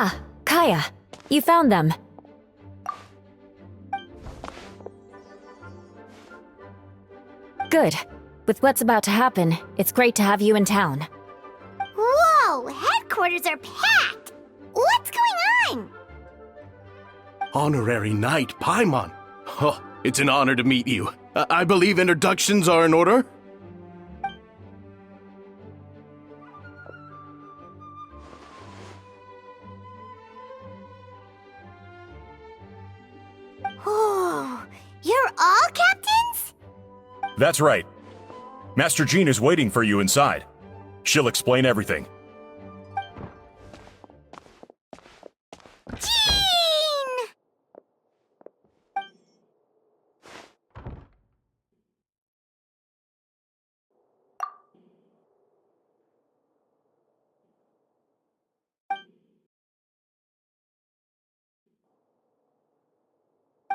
Ah, Kaya. You found them. Good. With what's about to happen, it's great to have you in town. Whoa! Headquarters are packed! What's going on? Honorary Knight Paimon. Oh, it's an honor to meet you. I believe introductions are in order? Oh, you're all captains? That's right. Master Jean is waiting for you inside. She'll explain everything. Jean!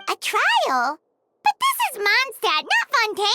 A trial? But this is Mondstadt, not Fontaine!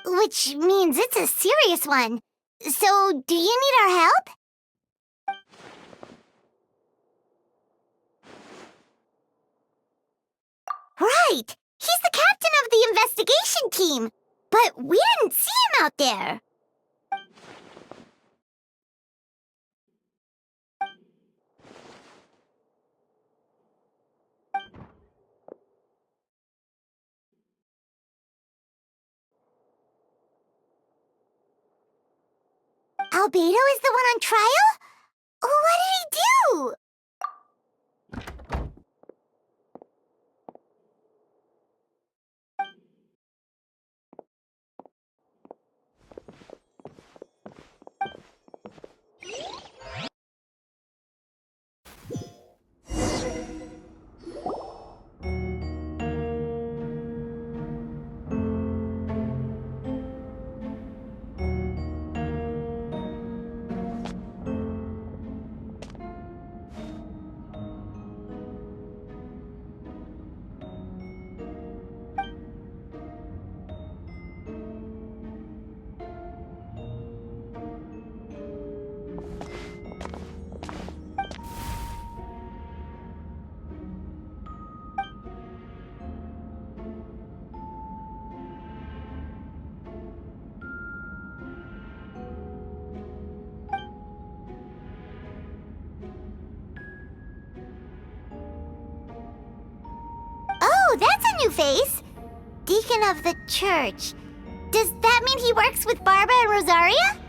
Which means it's a serious one. So, do you need our help? Right! He's the captain of the investigation team! But we didn't see him out there! Albedo is the one on trial? What did he do? Oh, that's a new face! Deacon of the church. Does that mean he works with Barbara and Rosaria?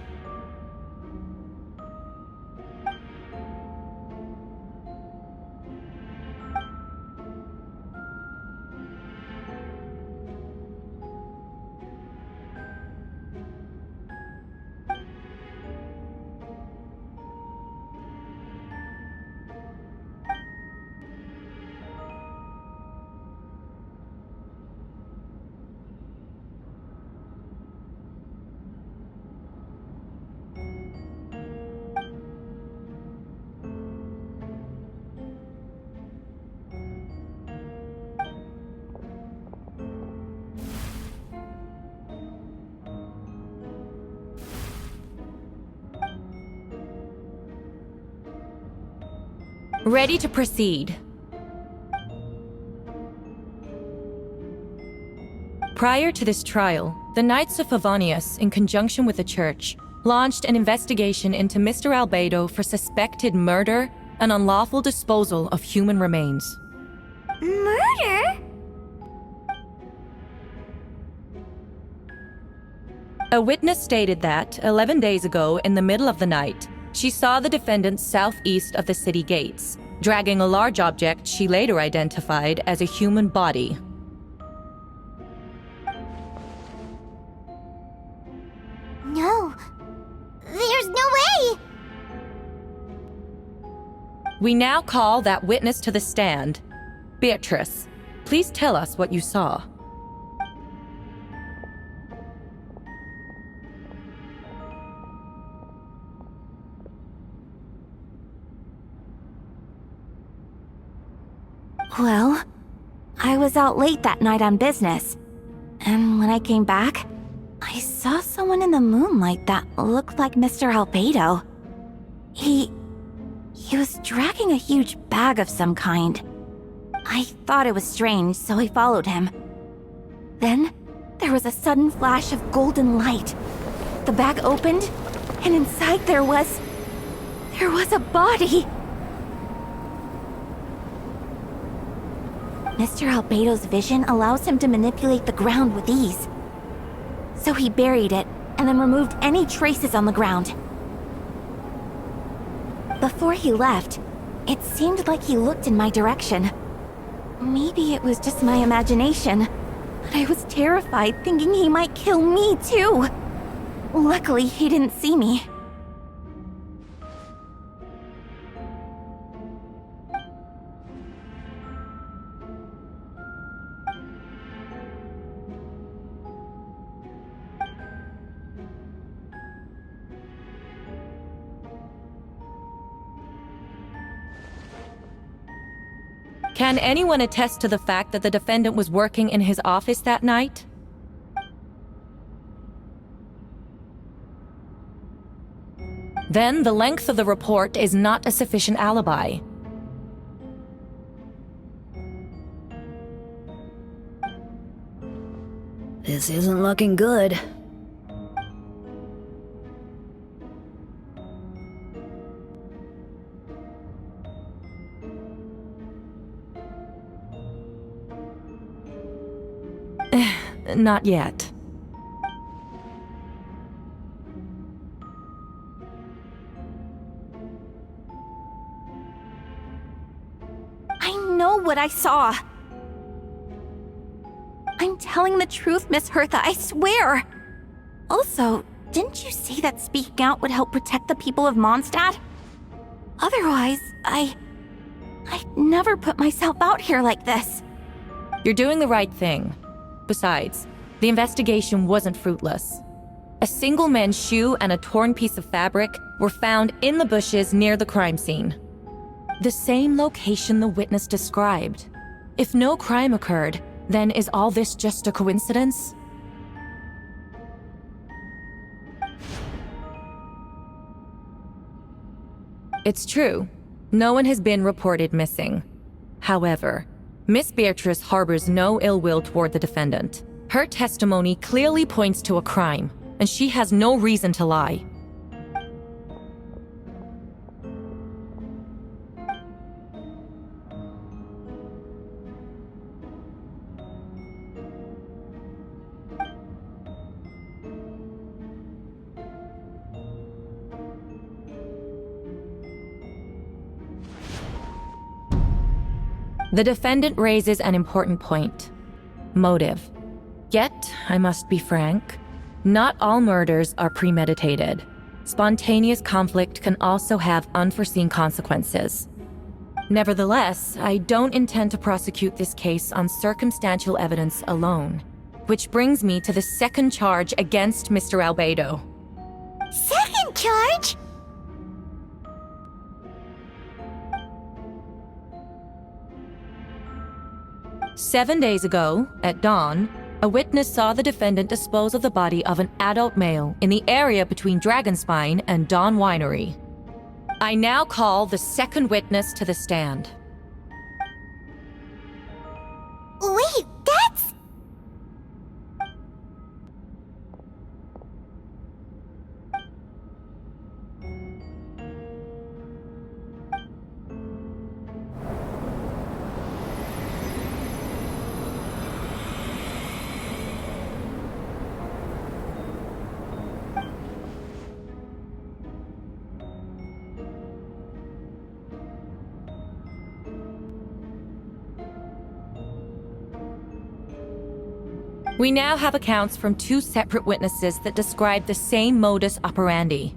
Ready to proceed. Prior to this trial, the Knights of Favonius, in conjunction with the Church, launched an investigation into Mr. Albedo for suspected murder and unlawful disposal of human remains. Murder? A witness stated that, 11 days ago, in the middle of the night, she saw the defendant southeast of the city gates, dragging a large object she later identified as a human body. We now call that witness to the stand. Beatrice, please tell us what you saw. Well, I was out late that night on business. And when I came back, I saw someone in the moonlight that looked like Mr. Albedo. He was dragging a huge bag of some kind. I thought it was strange, so I followed him. Then, there was a sudden flash of golden light. The bag opened, and inside there was a body. Mr. Albedo's vision allows him to manipulate the ground with ease. So he buried it, and then removed any traces on the ground. Before he left, it seemed like he looked in my direction. Maybe it was just my imagination, but I was terrified thinking he might kill me too. Luckily, he didn't see me. Can anyone attest to the fact that the defendant was working in his office that night? Then the length of the report is not a sufficient alibi. This isn't looking good. Not yet. I know what I saw. I'm telling the truth, Miss Hertha, I swear. Also, didn't you say that speaking out would help protect the people of Mondstadt? Otherwise, I'd never put myself out here like this. You're doing the right thing. Besides, the investigation wasn't fruitless. A single man's shoe and a torn piece of fabric were found in the bushes near the crime scene. The same location the witness described. If no crime occurred, then is all this just a coincidence? It's true. No one has been reported missing. However, Miss Beatrice harbors no ill will toward the defendant. Her testimony clearly points to a crime, and she has no reason to lie. The defendant raises an important point: motive. Yet, I must be frank, not all murders are premeditated. Spontaneous conflict can also have unforeseen consequences. Nevertheless, I don't intend to prosecute this case on circumstantial evidence alone. Which brings me to the second charge against Mr. Albedo. Second charge? 7 days ago, at dawn, a witness saw the defendant dispose of the body of an adult male in the area between Dragonspine and Dawn Winery. I now call the second witness to the stand. Wait, that's... We now have accounts from two separate witnesses that describe the same modus operandi.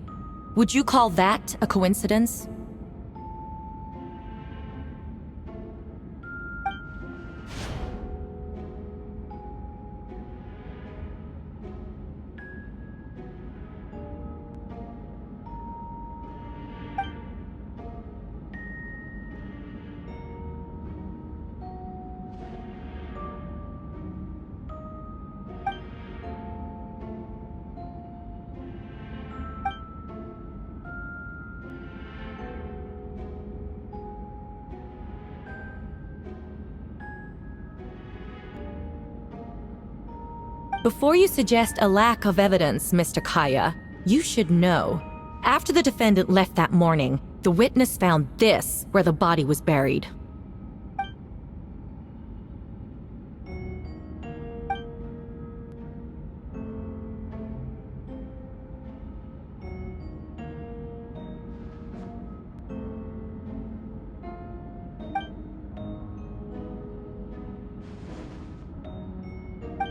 Would you call that a coincidence? Before you suggest a lack of evidence, Mr. Kaya, you should know. After the defendant left that morning, the witness found this where the body was buried.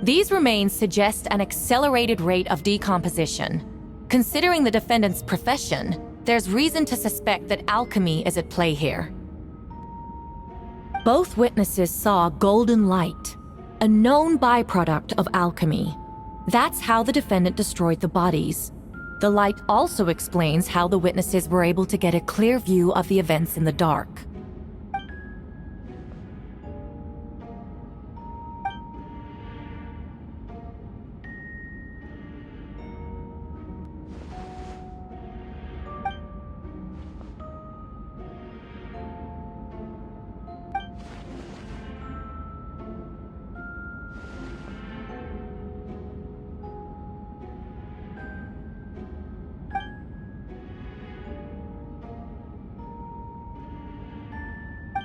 These remains suggest an accelerated rate of decomposition. Considering the defendant's profession, there's reason to suspect that alchemy is at play here. Both witnesses saw golden light, a known byproduct of alchemy. That's how the defendant destroyed the bodies. The light also explains how the witnesses were able to get a clear view of the events in the dark.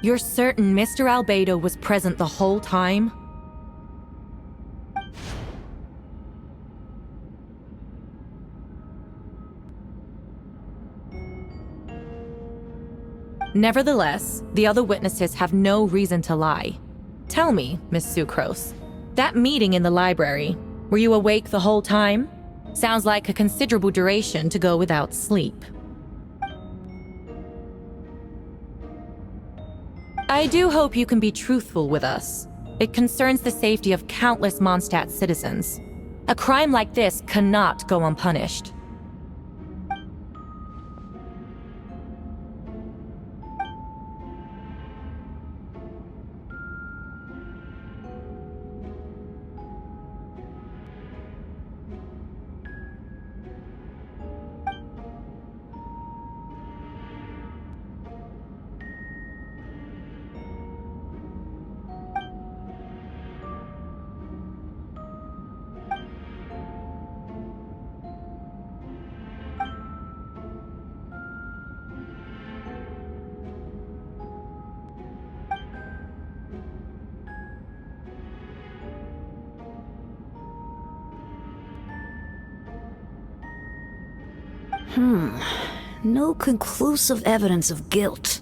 You're certain Mr. Albedo was present the whole time? Nevertheless, the other witnesses have no reason to lie. Tell me, Miss Sucrose, that meeting in the library, were you awake the whole time? Sounds like a considerable duration to go without sleep. I do hope you can be truthful with us. It concerns the safety of countless Mondstadt citizens. A crime like this cannot go unpunished. No conclusive evidence of guilt.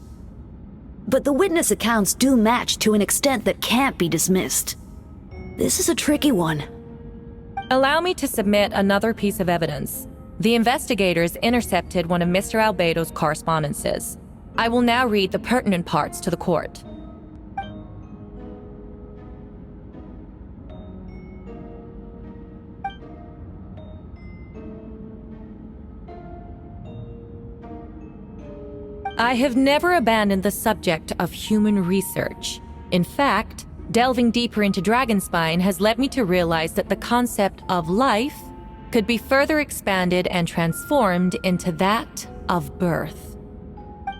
But the witness accounts do match to an extent that can't be dismissed. This is a tricky one. Allow me to submit another piece of evidence. The investigators intercepted one of Mr. Albedo's correspondences. I will now read the pertinent parts to the court. I have never abandoned the subject of human research. In fact, delving deeper into Dragonspine has led me to realize that the concept of life could be further expanded and transformed into that of birth.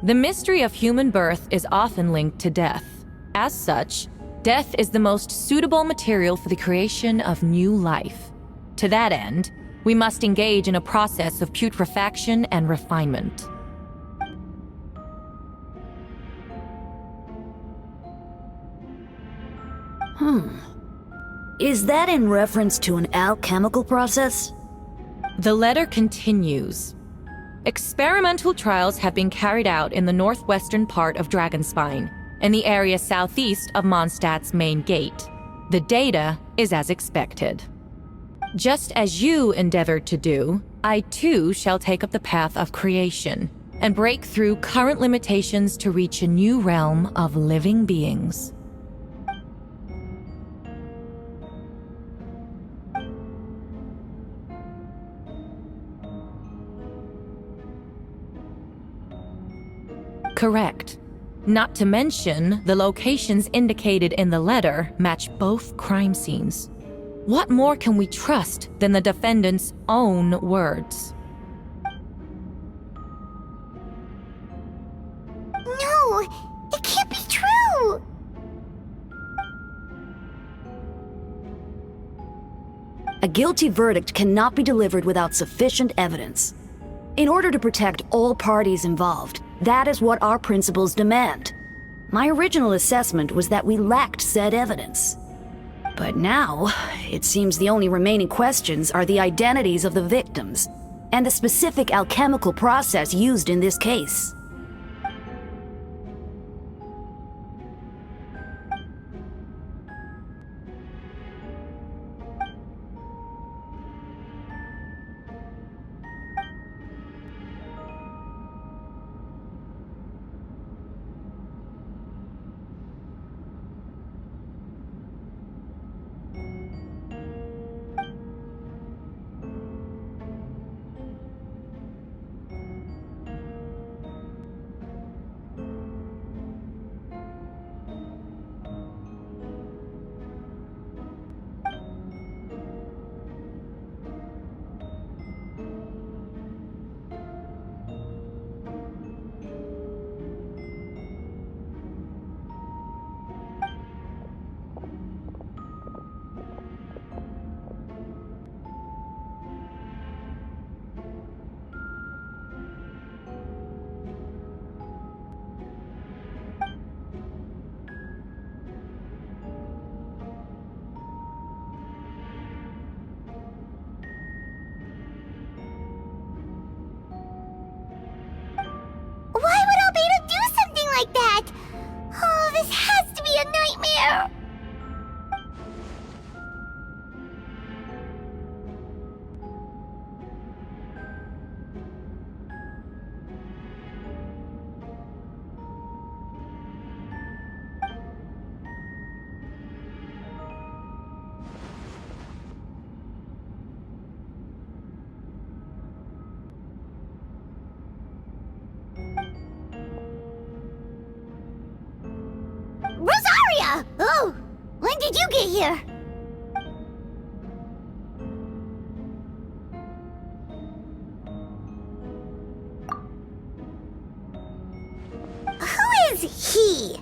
The mystery of human birth is often linked to death. As such, death is the most suitable material for the creation of new life. To that end, we must engage in a process of putrefaction and refinement. Is that in reference to an alchemical process? The letter continues. Experimental trials have been carried out in the northwestern part of Dragonspine, in the area southeast of Mondstadt's main gate. The data is as expected. Just as you endeavored to do, I too shall take up the path of creation and break through current limitations to reach a new realm of living beings. Correct. Not to mention, the locations indicated in the letter match both crime scenes. What more can we trust than the defendant's own words? No! It can't be true! A guilty verdict cannot be delivered without sufficient evidence. In order to protect all parties involved, that is what our principles demand. My original assessment was that we lacked said evidence. But now, it seems the only remaining questions are the identities of the victims and the specific alchemical process used in this case. Why would Albedo do something like that? Oh, this has to be a nightmare! Rosaria! Oh, when did you get here? Who is he?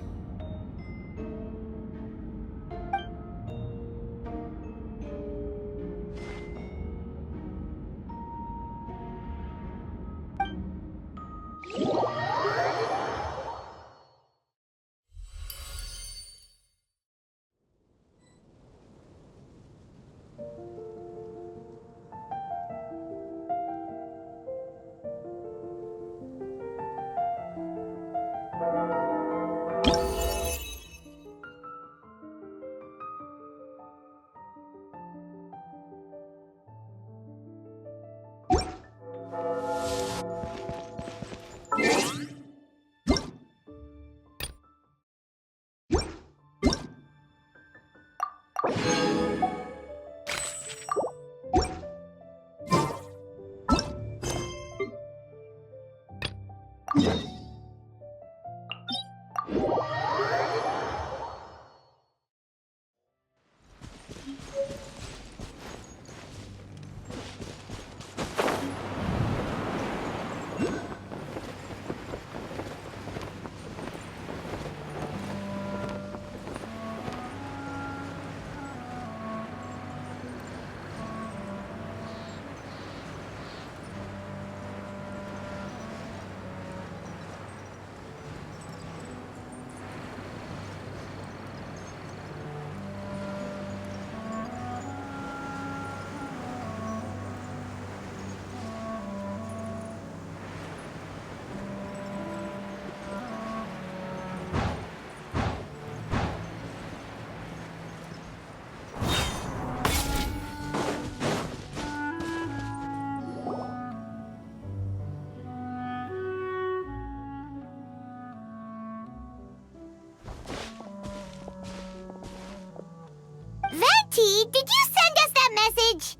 Venti, did you send us that message?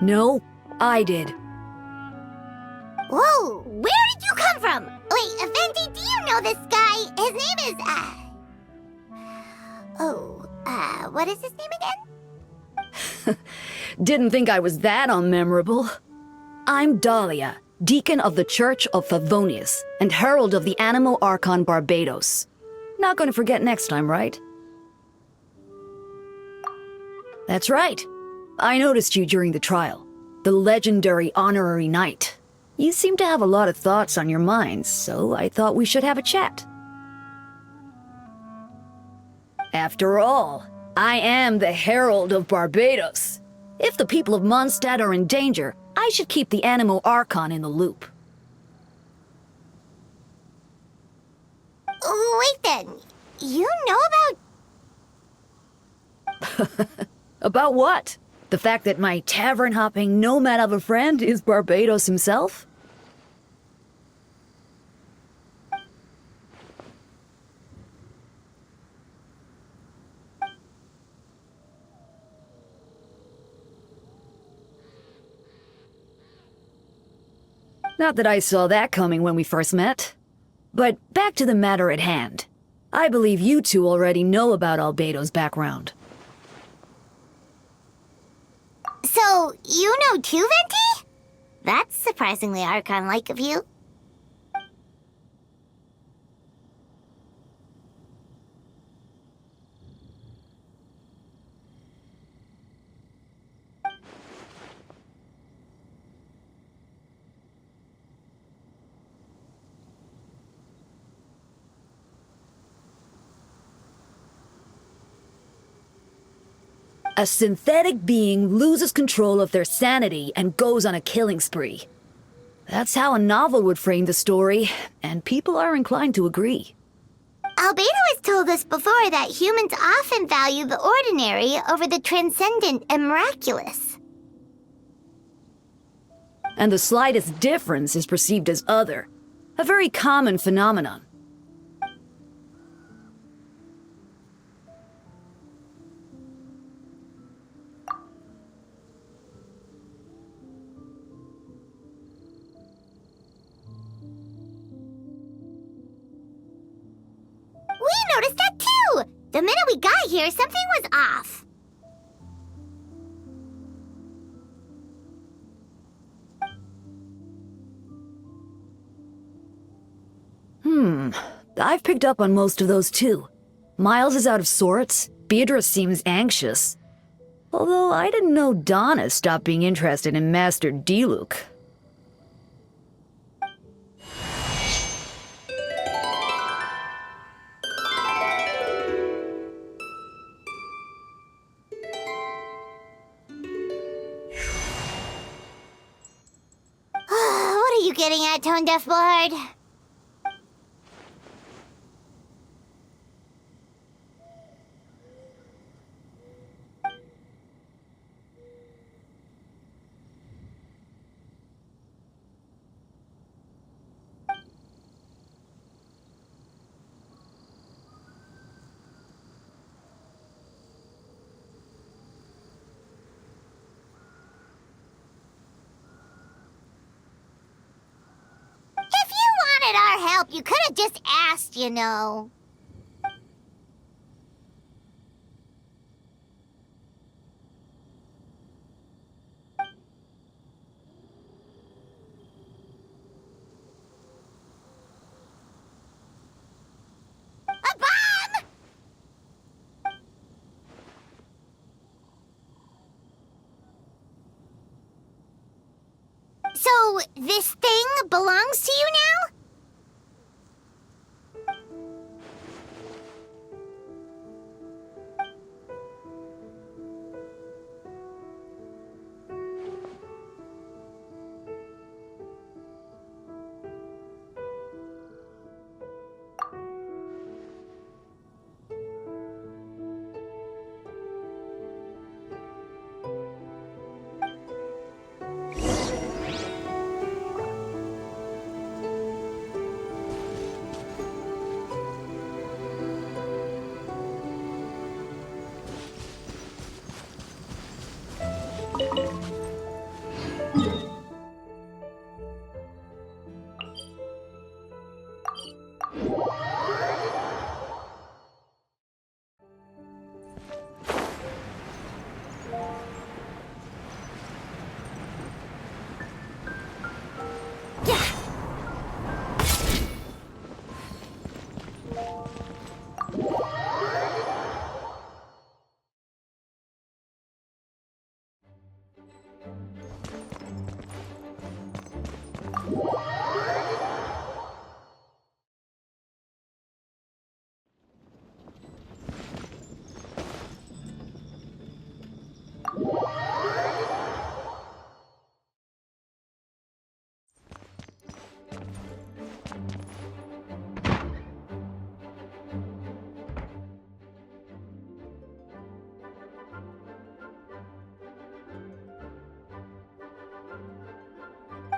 No, I did. Whoa, where did you come from? Wait, Venti, do you know this guy? His name is, what is his name again? Didn't think I was that unmemorable. I'm Dahlia, Deacon of the Church of Favonius and Herald of the Animo Archon Barbados. Not gonna forget next time, right? That's right. I noticed you during the trial. The legendary honorary knight. You seem to have a lot of thoughts on your mind, so I thought we should have a chat. After all, I am the Herald of Barbados. If the people of Mondstadt are in danger, I should keep the Animo Archon in the loop. Wait then, you know about... About what? The fact that my tavern-hopping nomad of a friend is Barbados himself? Not that I saw that coming when we first met. But back to the matter at hand. I believe you two already know about Albedo's background. So, you know too, Venti? That's surprisingly Archon-like of you. A synthetic being loses control of their sanity and goes on a killing spree. That's how a novel would frame the story, and people are inclined to agree. Albedo has told us before that humans often value the ordinary over the transcendent and miraculous. And the slightest difference is perceived as other. A very common phenomenon. We noticed that too! The minute we got here, something was off. I've picked up on most of those too. Miles is out of sorts, Beatrice seems anxious. Although I didn't know Donna stopped being interested in Master Diluc. What are you getting at, Tone Deaf Bard? If you wanted our help, you could have just asked, you know. A bomb! So, this thing belongs to you now?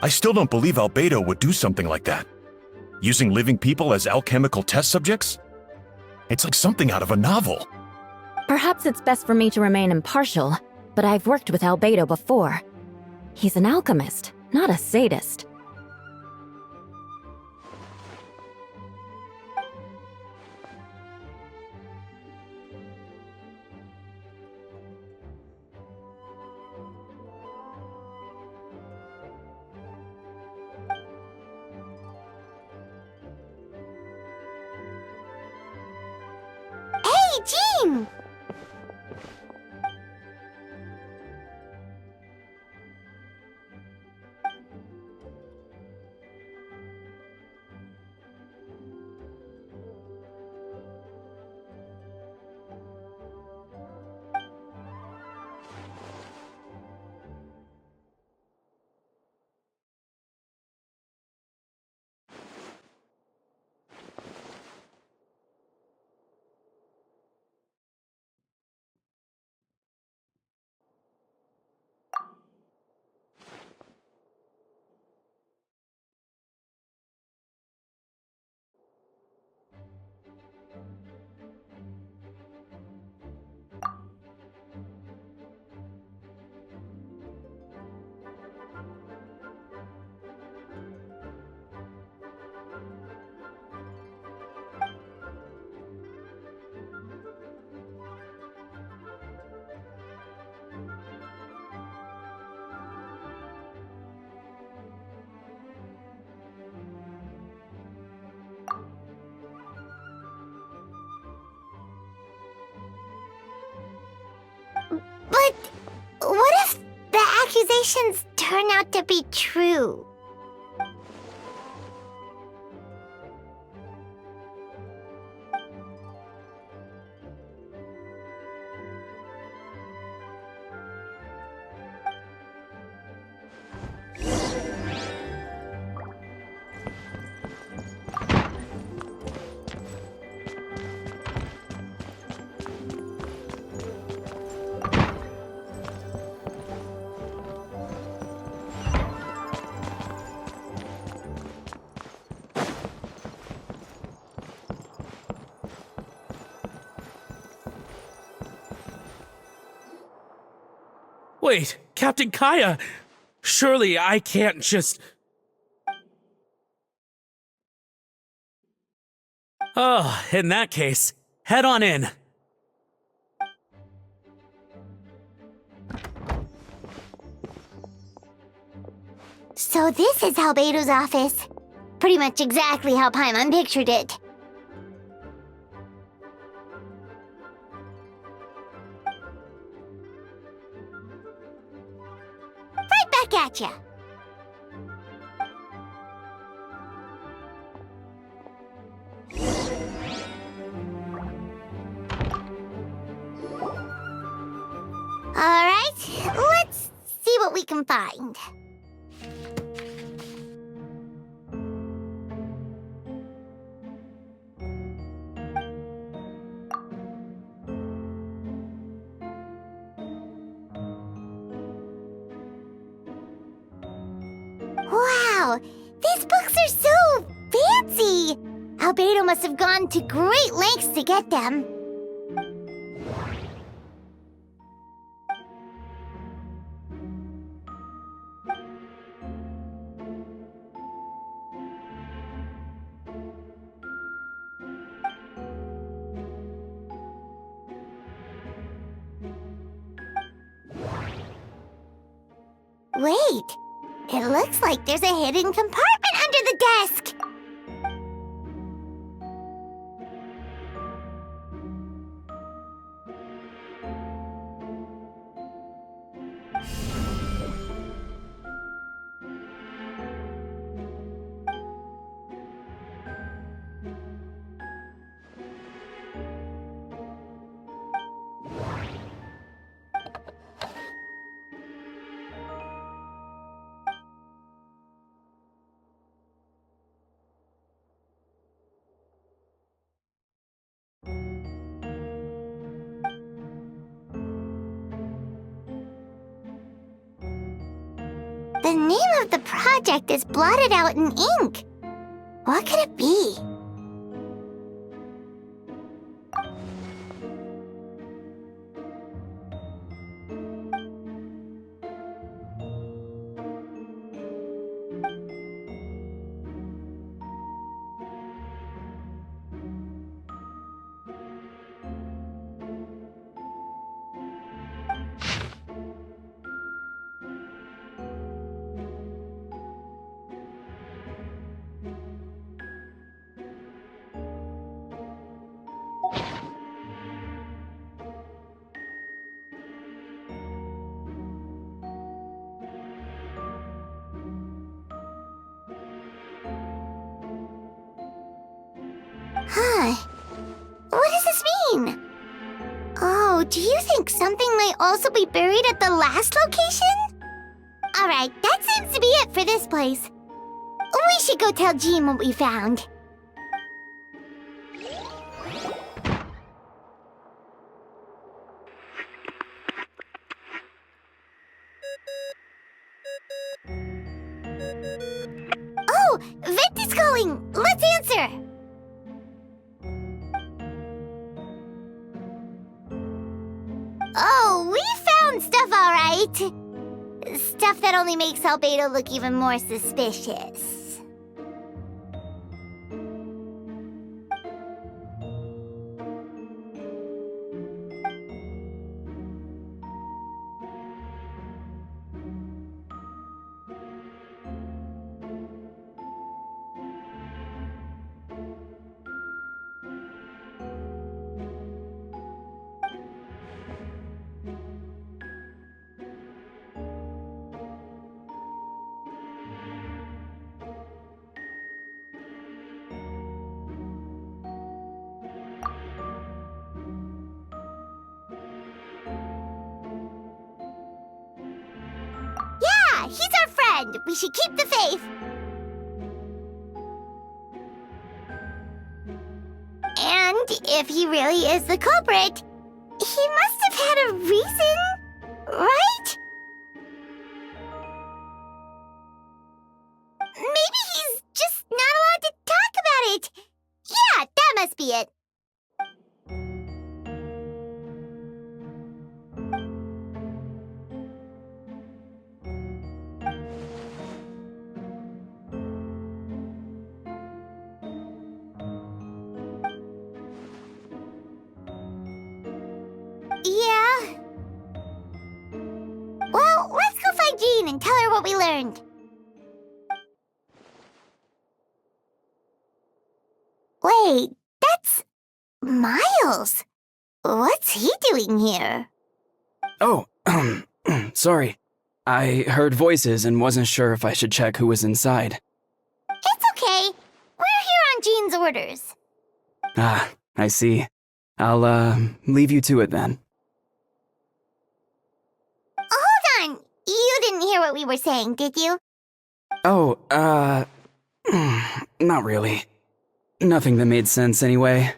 I still don't believe Albedo would do something like that. Using living people as alchemical test subjects? It's like something out of a novel. Perhaps it's best for me to remain impartial, but I've worked with Albedo before. He's an alchemist, not a sadist. Hey, Jean! But what if the accusations turn out to be true? Wait, Captain Kaya! Surely I can't just... Oh, in that case, head on in. So this is Albedo's office. Pretty much exactly how Paimon pictured it. Right back at ya. Alright, let's see what we can find. Wow, these books are so fancy! Albedo must have gone to great lengths to get them. Wait, it looks like there's a hidden compartment under the desk! The name of the project is blotted out in ink. What could it be? Huh. What does this mean? Oh, do you think something might also be buried at the last location? Alright, that seems to be it for this place. We should go tell Jean what we found. Oh, Vent is calling! Let's answer! Oh, we found stuff, all right. Stuff that only makes Albedo look even more suspicious. Yeah, he's our friend. We should keep the faith. And if he really is the culprit, he must have had a reason, right? Maybe he's just not allowed to talk about it. Yeah, that must be it. Yeah. Well, let's go find Jean and tell her what we learned. Wait, that's Miles. What's he doing here? Oh, sorry. I heard voices and wasn't sure if I should check who was inside. It's okay. We're here on Jean's orders. Ah, I see. I'll, leave you to it then. Hold on. You didn't hear what we were saying, did you? Oh, not really. Nothing that made sense anyway.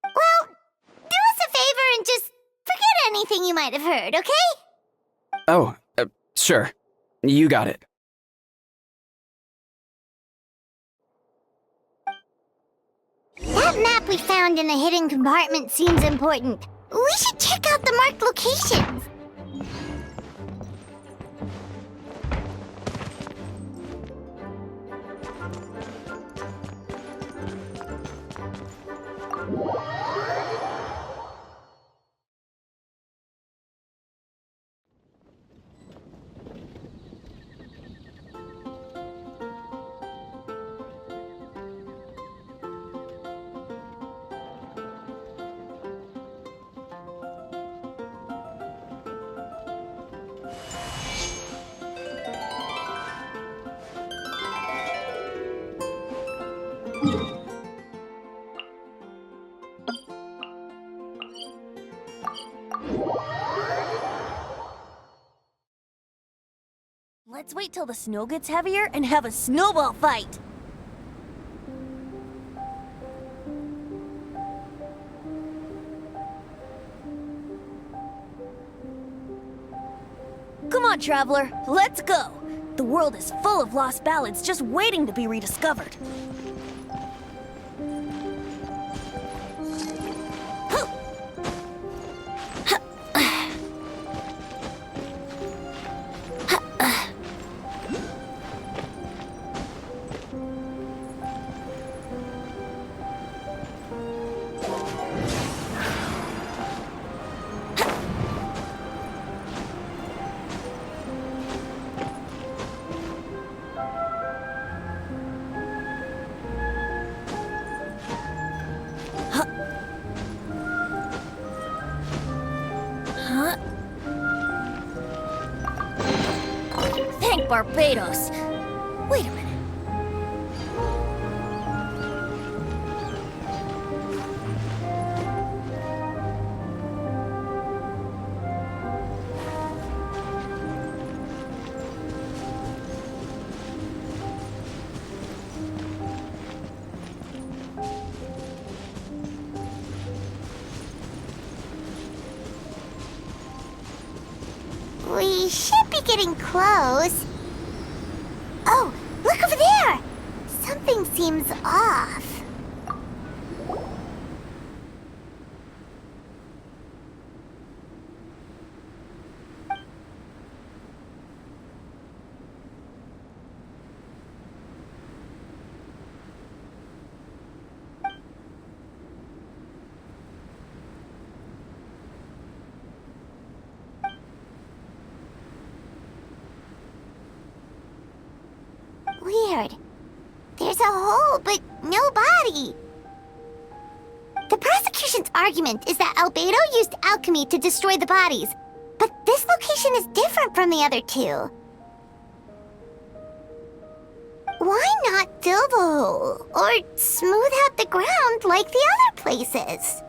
Well, do us a favor and just forget anything you might have heard, okay? Oh, sure. You got it. That map we found in the hidden compartment seems important. We should check out the marked locations. Let's wait till the snow gets heavier and have a snowball fight! Come on, Traveler, let's go! The world is full of lost ballads just waiting to be rediscovered. Thank Barbados. Wait a minute. We should be getting close. Oh, look over there! Something seems off. Weird. There's a hole, but no body. The prosecution's argument is that Albedo used alchemy to destroy the bodies, but this location is different from the other two. Why not fill the hole, or smooth out the ground like the other places?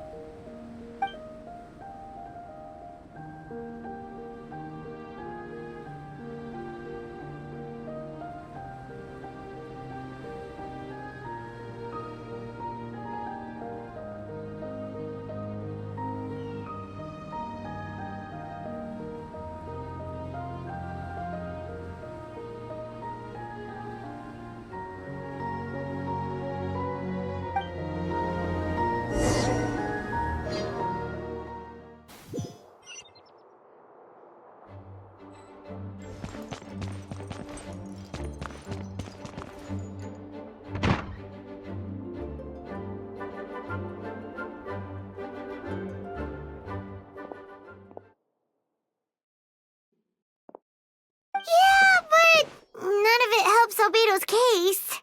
Yeah, but none of it helps Albedo's case.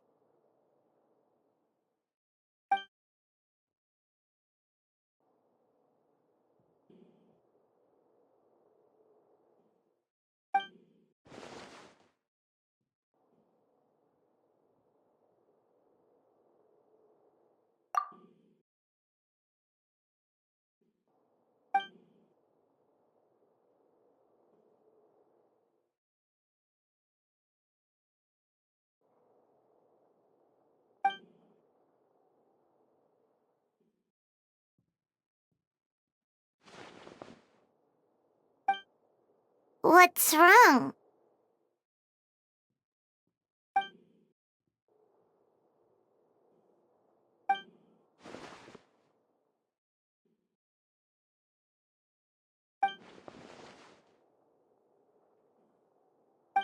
What's wrong?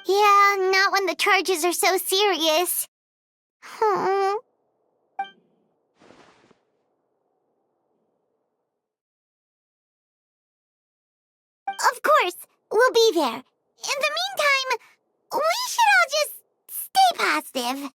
Yeah, not when the charges are so serious. Hmm. Of course, we'll be there. In the meantime, we should all just stay positive.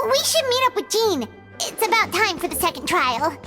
We should meet up with Jean. It's about time for the second trial.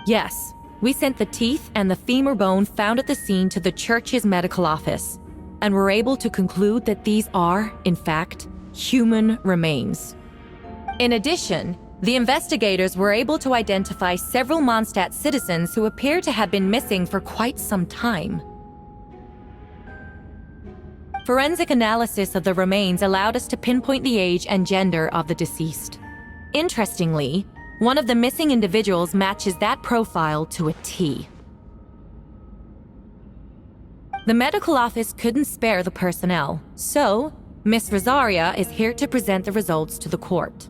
Yes, we sent the teeth and the femur bone found at the scene to the church's medical office, and were able to conclude that these are, in fact, human remains. In addition, the investigators were able to identify several Mondstadt citizens who appear to have been missing for quite some time. Forensic analysis of the remains allowed us to pinpoint the age and gender of the deceased. Interestingly, one of the missing individuals matches that profile to a T. The medical office couldn't spare the personnel, so Miss Rosaria is here to present the results to the court.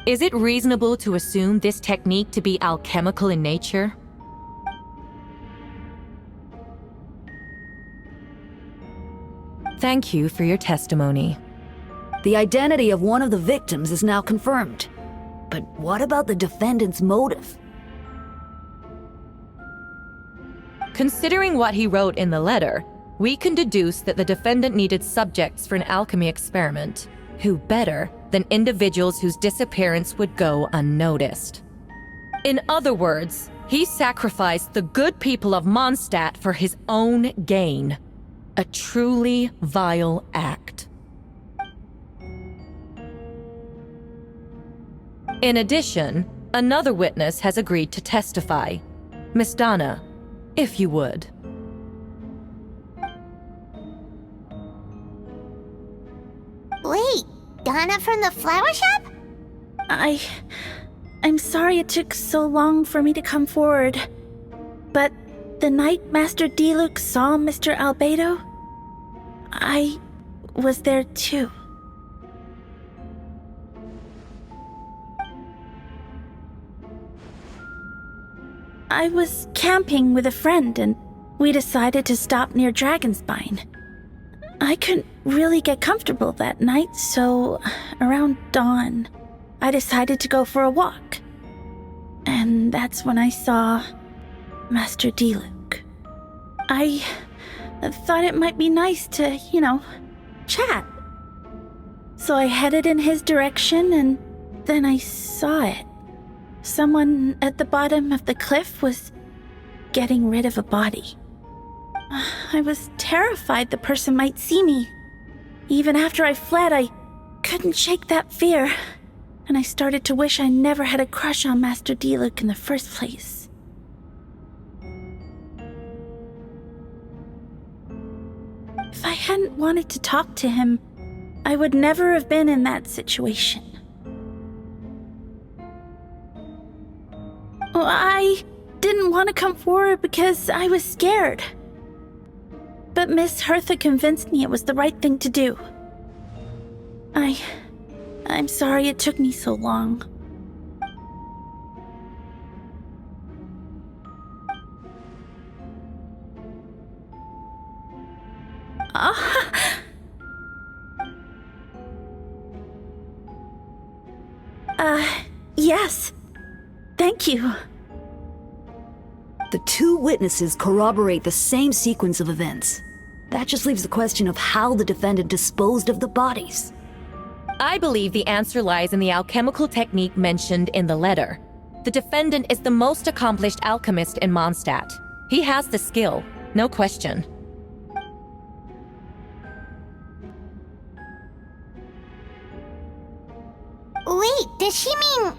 Is it reasonable to assume this technique to be alchemical in nature? Thank you for your testimony. The identity of one of the victims is now confirmed. But what about the defendant's motive? Considering what he wrote in the letter, we can deduce that the defendant needed subjects for an alchemy experiment. Who better than individuals whose disappearance would go unnoticed? In other words, he sacrificed the good people of Mondstadt for his own gain. A truly vile act. In addition, another witness has agreed to testify. Miss Donna, if you would. Wait, Donna from the flower shop? I'm sorry it took so long for me to come forward. But the night Master Diluc saw Mr. Albedo, I was there too. I was camping with a friend and we decided to stop near Dragonspine. I couldn't really get comfortable that night, so around dawn, I decided to go for a walk. And that's when I saw Master Diluc. I thought it might be nice to, chat. So I headed in his direction and then I saw it. Someone at the bottom of the cliff was getting rid of a body. I was terrified the person might see me. Even after I fled, I couldn't shake that fear, and I started to wish I never had a crush on Master Diluc in the first place. If I hadn't wanted to talk to him, I would never have been in that situation. Well, I didn't want to come forward because I was scared. But Miss Hertha convinced me it was the right thing to do. I'm sorry it took me so long. Yes. Thank you. The two witnesses corroborate the same sequence of events. That just leaves the question of how the defendant disposed of the bodies. I believe the answer lies in the alchemical technique mentioned in the letter. The defendant is the most accomplished alchemist in Mondstadt. He has the skill, no question. Wait, does she mean...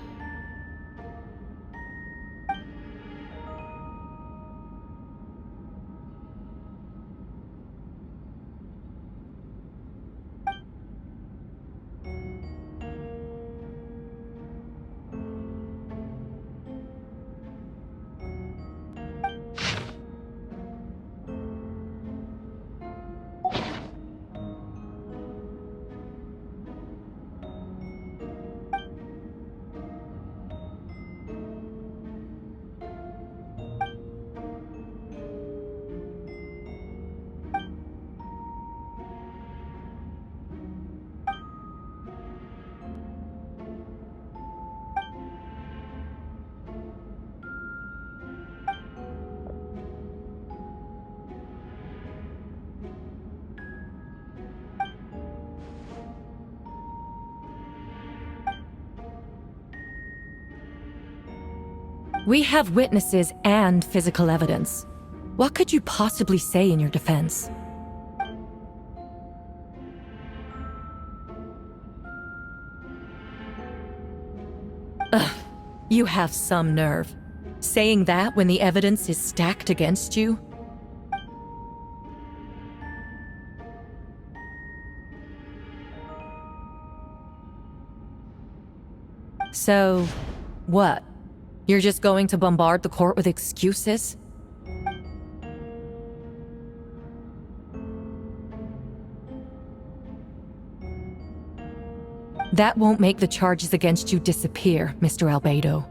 We have witnesses and physical evidence. What could you possibly say in your defense? Ugh, you have some nerve. Saying that when the evidence is stacked against you? So, what? You're just going to bombard the court with excuses? That won't make the charges against you disappear, Mr. Albedo.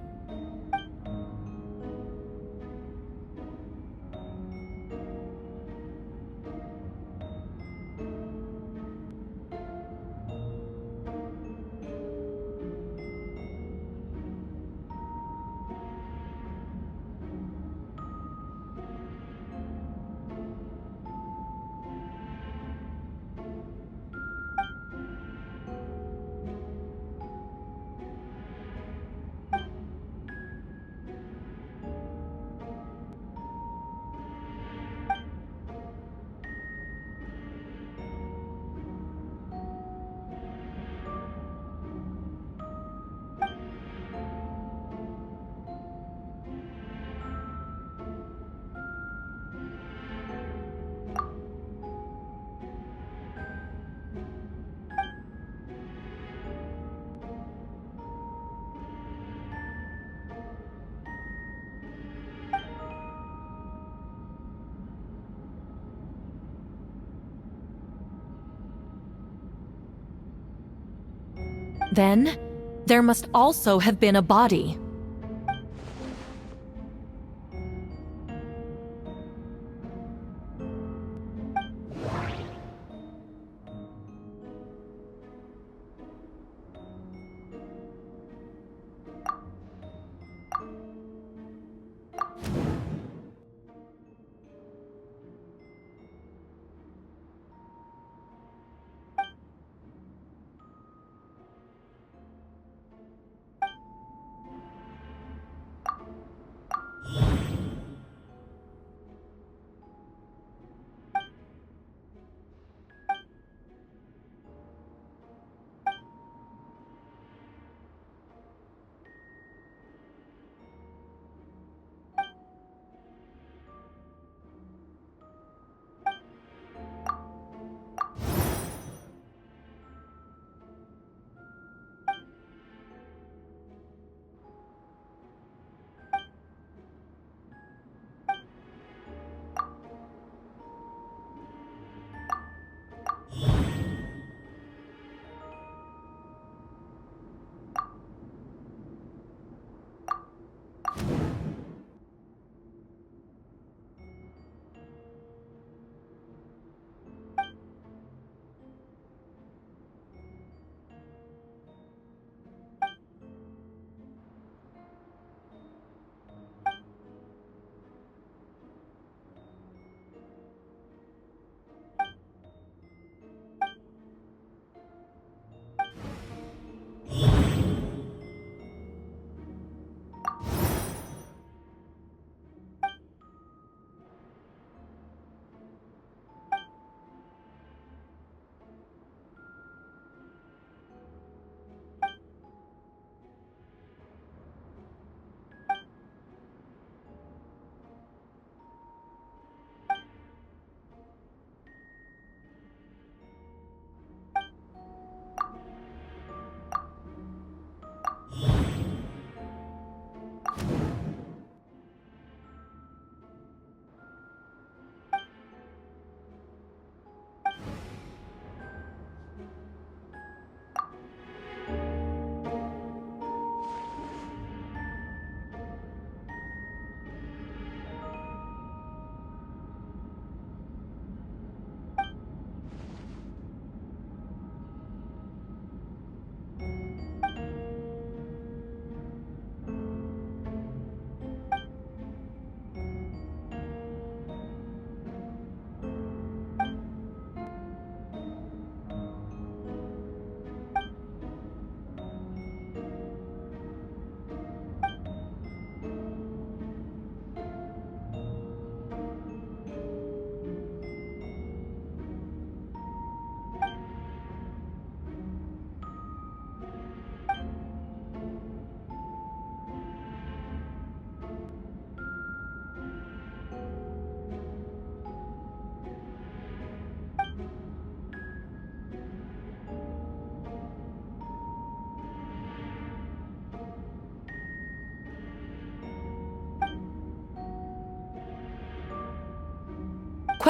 Then, there must also have been a body.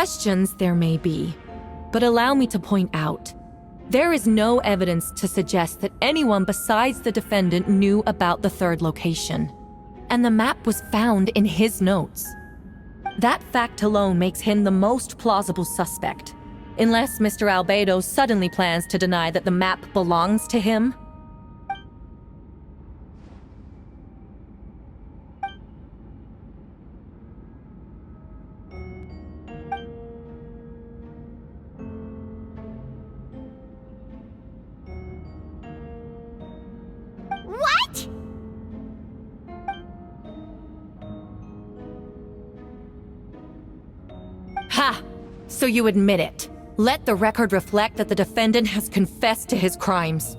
Questions there may be, but allow me to point out, there is no evidence to suggest that anyone besides the defendant knew about the third location, and the map was found in his notes. That fact alone makes him the most plausible suspect, unless Mr. Albedo suddenly plans to deny that the map belongs to him. What? Ha! So you admit it. Let the record reflect that the defendant has confessed to his crimes.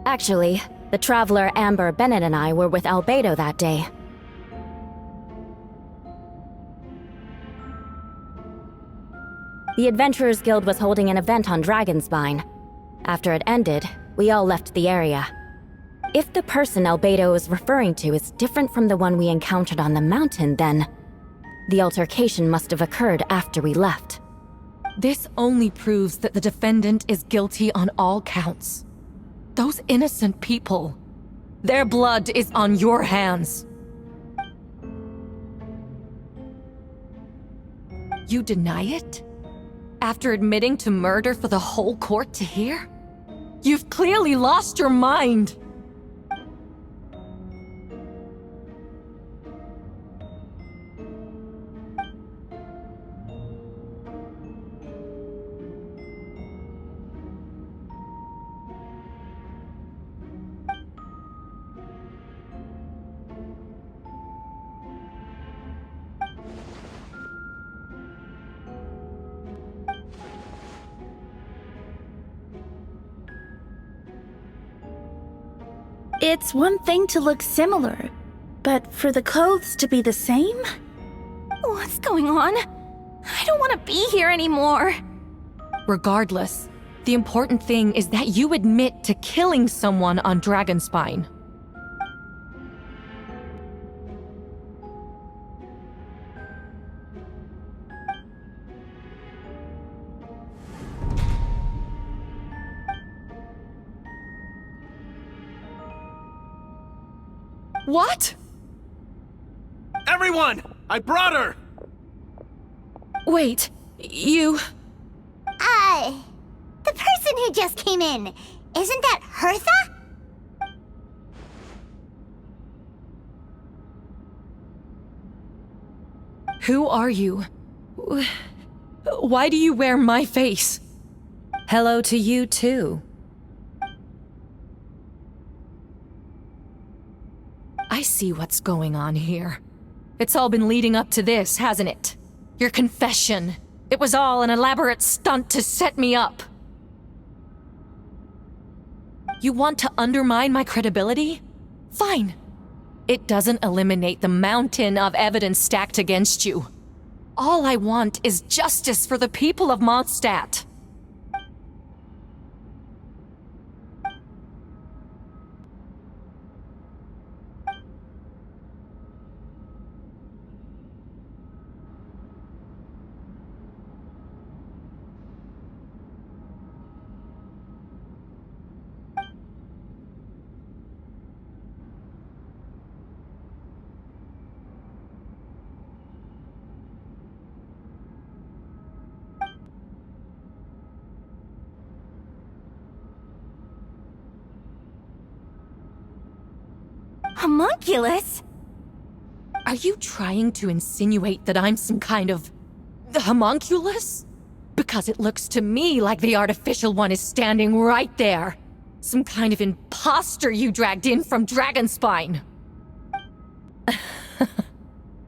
Actually, the traveler Amber Bennett and I were with Albedo that day. The Adventurers Guild was holding an event on Dragonspine. After it ended, we all left the area. If the person Albedo is referring to is different from the one we encountered on the mountain, then the altercation must have occurred after we left. This only proves that the defendant is guilty on all counts. Those innocent people, their blood is on your hands. You deny it? After admitting to murder for the whole court to hear? You've clearly lost your mind! It's one thing to look similar, but for the clothes to be the same? What's going on? I don't want to be here anymore. Regardless, the important thing is that you admit to killing someone on Dragonspine. What? Everyone! I brought her! Wait, you... The person who just came in, isn't that Hertha? Who are you? Why do you wear my face? Hello to you too. I see what's going on here. It's all been leading up to this, hasn't it? Your confession. It was all an elaborate stunt to set me up. You want to undermine my credibility? Fine. It doesn't eliminate the mountain of evidence stacked against you. All I want is justice for the people of Mondstadt. Homunculus? Are you trying to insinuate that I'm some kind of... homunculus? Because it looks to me like the artificial one is standing right there. Some kind of imposter you dragged in from Dragonspine.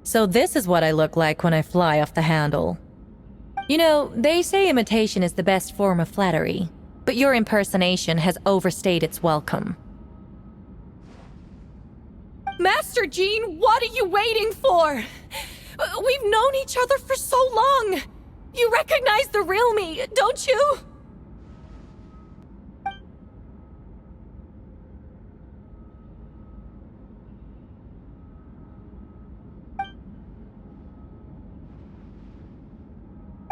So this is what I look like when I fly off the handle. You know, they say imitation is the best form of flattery, but your impersonation has overstayed its welcome. Master Jean, what are you waiting for? We've known each other for so long. You recognize the real me, don't you?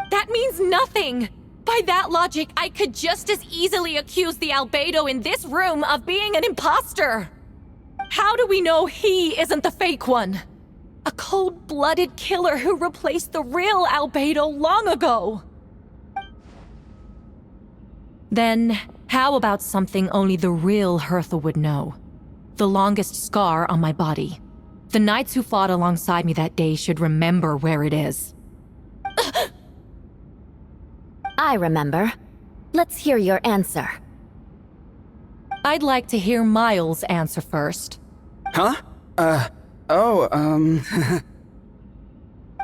That means nothing! By that logic, I could just as easily accuse the albedo in this room of being an imposter! How do we know he isn't the fake one? A cold-blooded killer who replaced the real albedo long ago! Then, how about something only the real Hertha would know? The longest scar on my body. The knights who fought alongside me that day should remember where it is. I remember. Let's hear your answer. I'd like to hear Miles' answer first. Huh?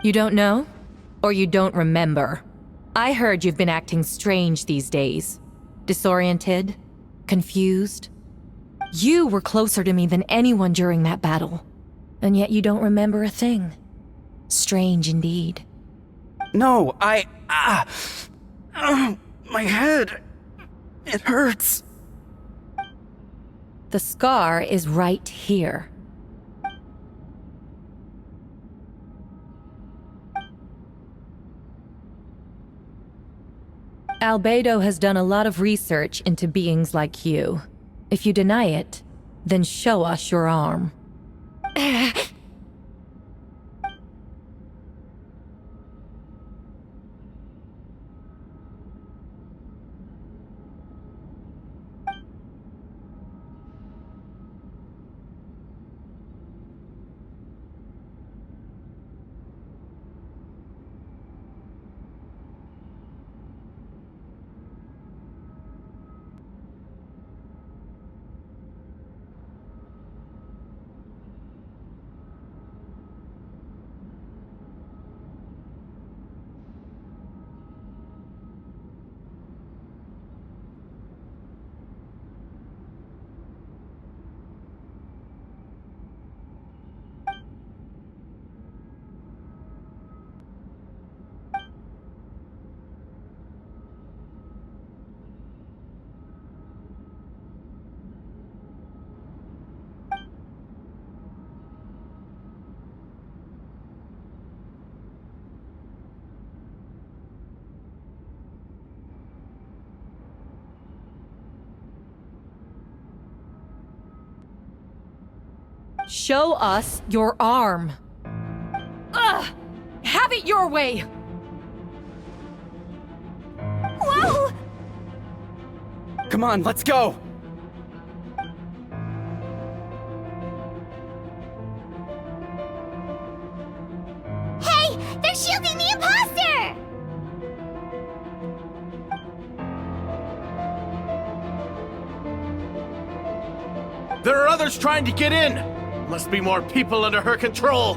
You don't know? Or you don't remember? I heard you've been acting strange these days. Disoriented? Confused? You were closer to me than anyone during that battle. And yet you don't remember a thing. Strange indeed. No, my head. It hurts. The scar is right here. Albedo has done a lot of research into beings like you. If you deny it, then show us your arm. Show us your arm. Ugh! Have it your way! Whoa! Come on, let's go! Hey! They're shielding the imposter! There are others trying to get in! Must be more people under her control!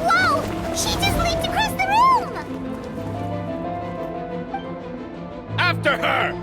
Whoa! She just leaped across the room! After her!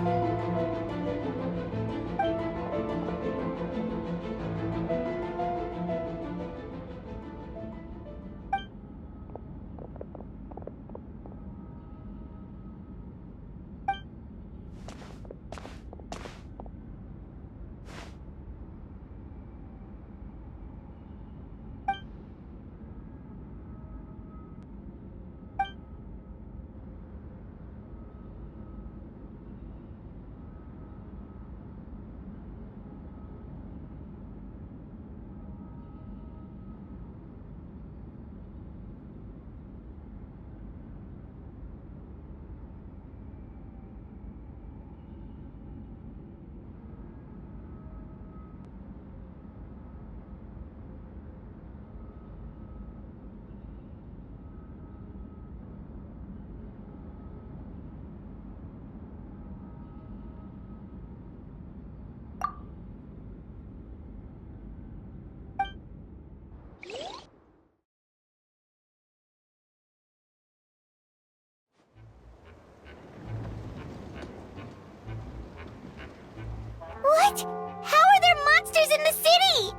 monsters in the city!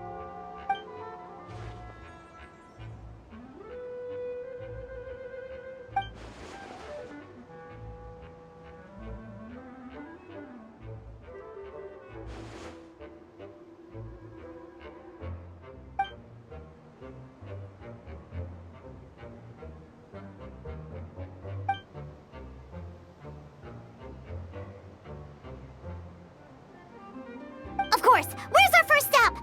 Of course! Where's our first stop?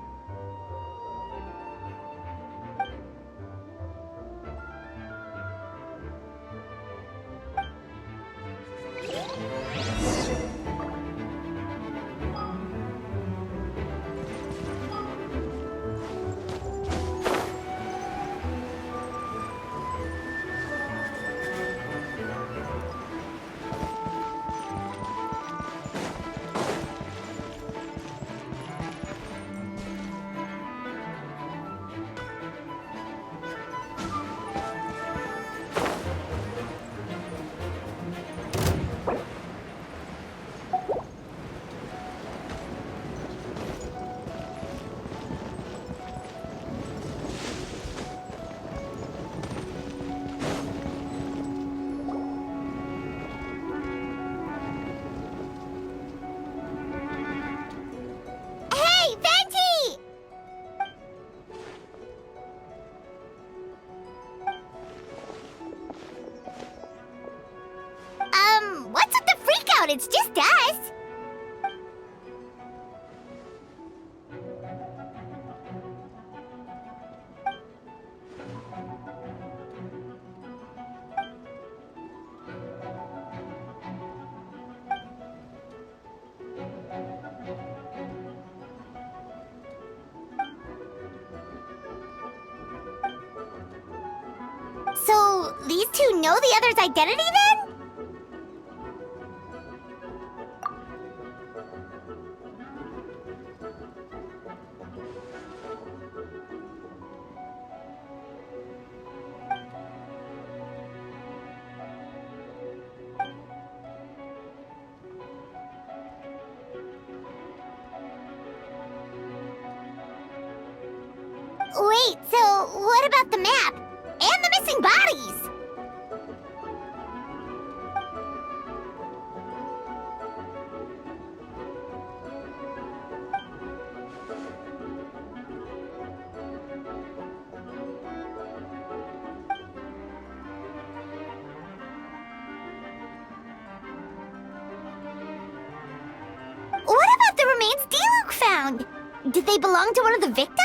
Hey, Venti! What's with the freak out? It's just us. So, these two know the other's identity then? Wait, so what about the map? And the missing bodies? What about the remains D-Luke found? Did they belong to one of the victims?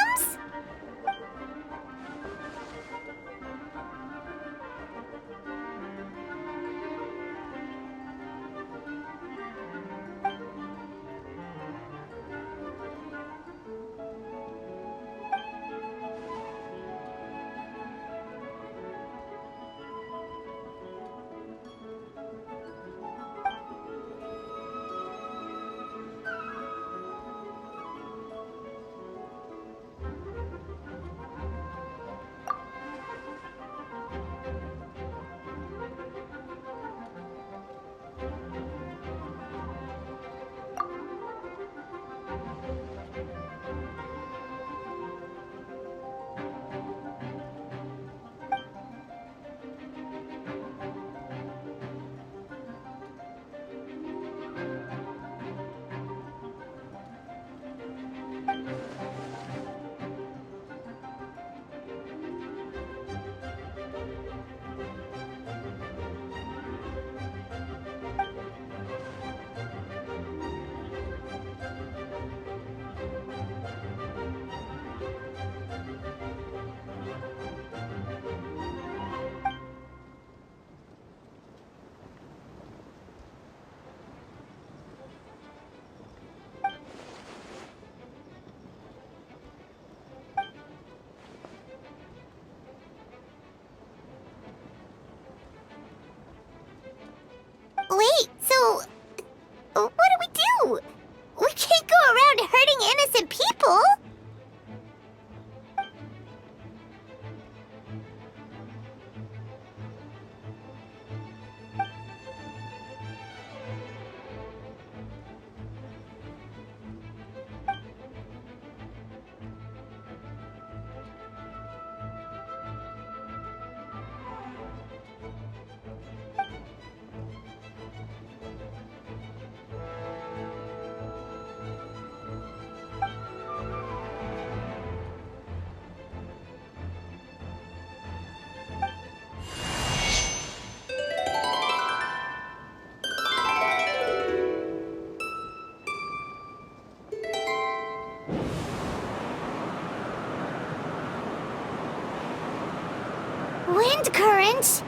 Wind current?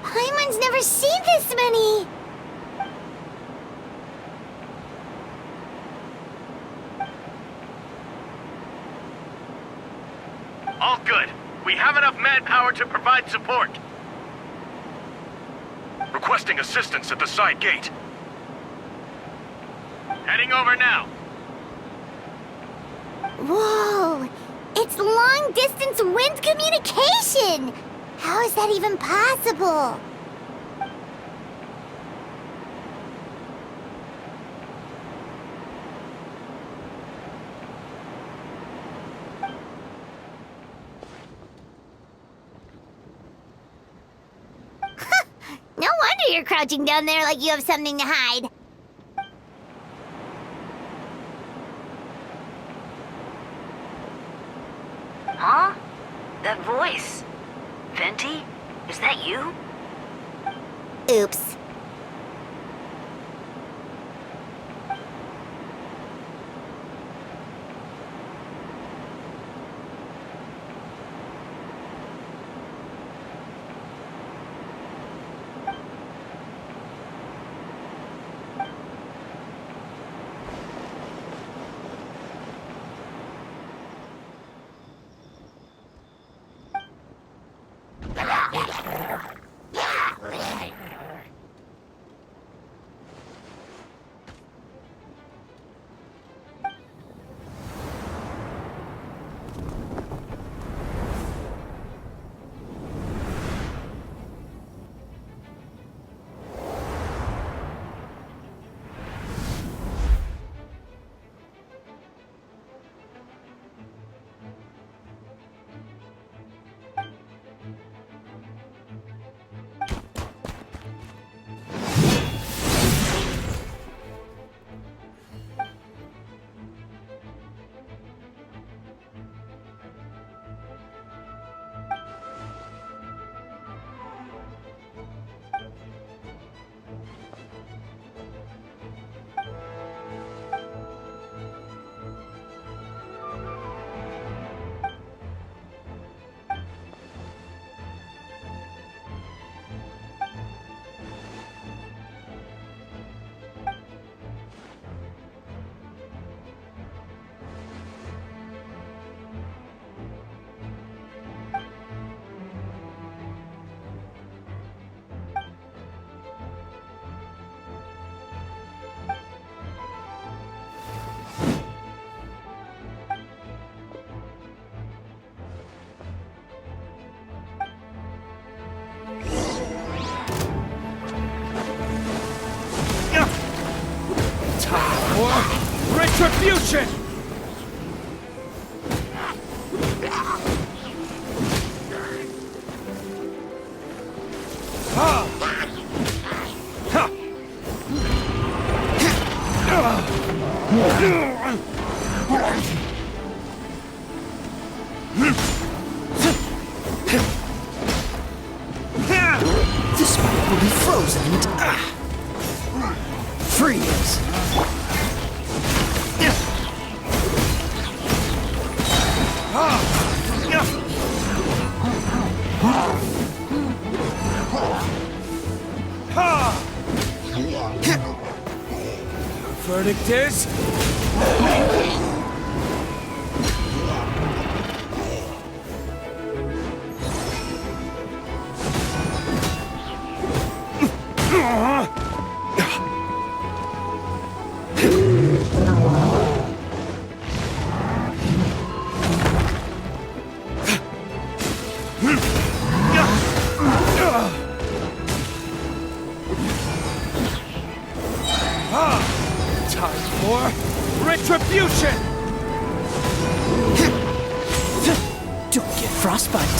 Paimon's never seen this many! All good. We have enough manpower to provide support. Requesting assistance at the side gate. Heading over now. Whoa! It's long-distance wind communication! How is that even possible? No wonder you're crouching down there like you have something to hide. Huh? That voice. Venti? Is that you? Oops. Retribution! This fight will be frozen and freeze. Verdict is... Time for retribution! Don't get frostbite.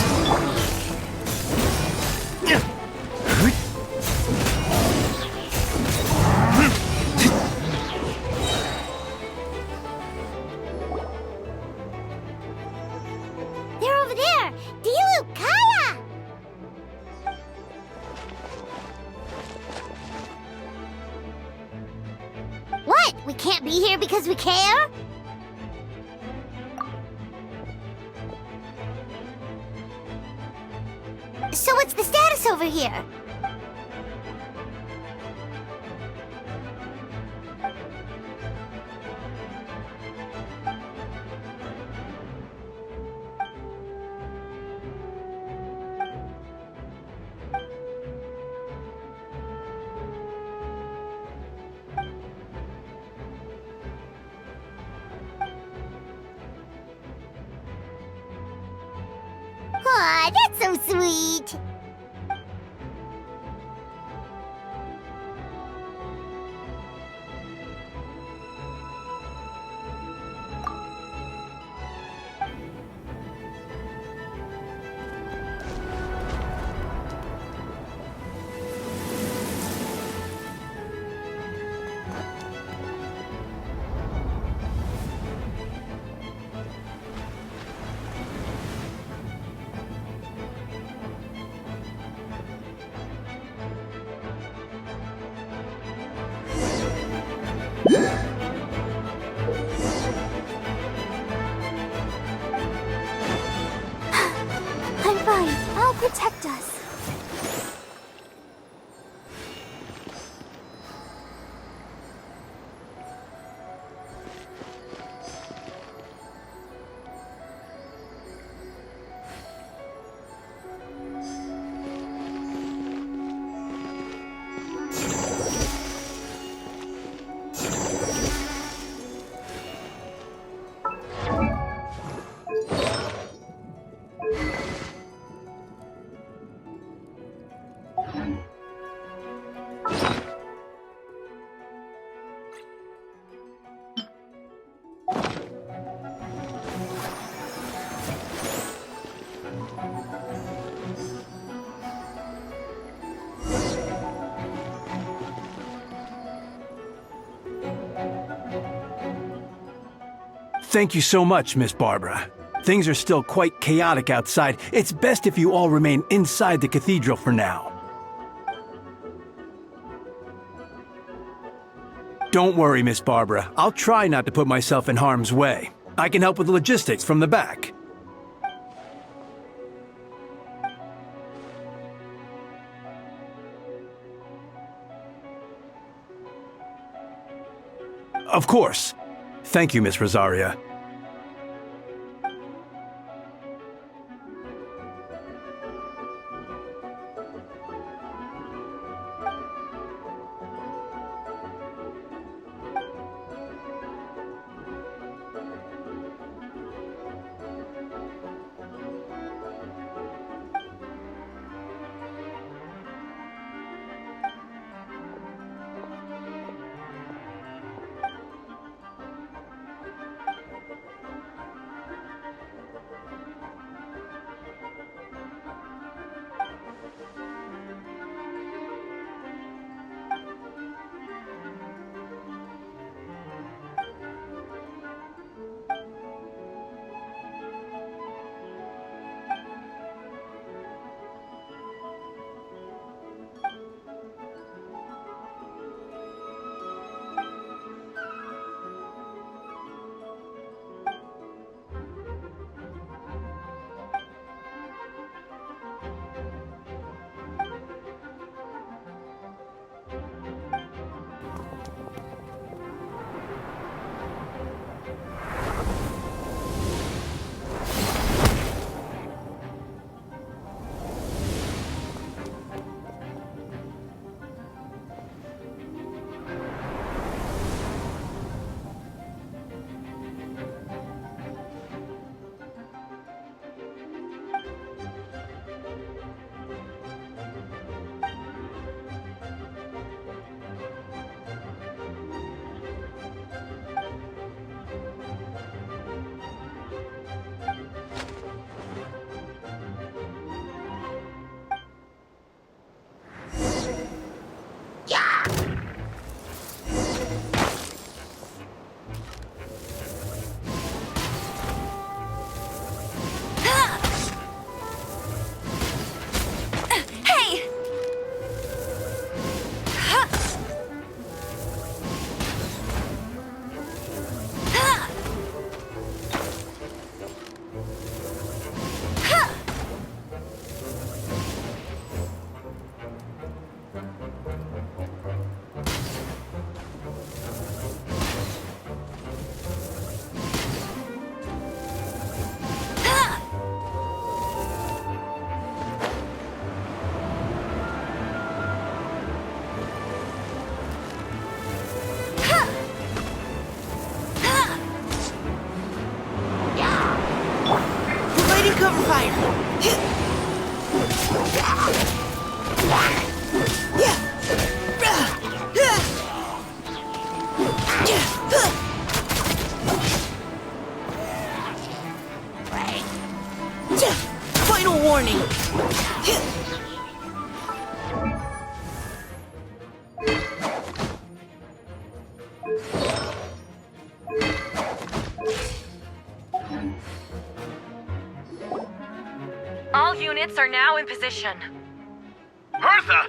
They're over there! Dilu Kaya! What? We can't be here because we care? So what's the status over here? Aw, that's so sweet. I'm fine. I'll protect us. Thank you so much, Miss Barbara. Things are still quite chaotic outside. It's best if you all remain inside the cathedral for now. Don't worry, Miss Barbara. I'll try not to put myself in harm's way. I can help with logistics from the back. Of course. Thank you, Miss Rosaria. Final warning! All units are now in position. Hertha!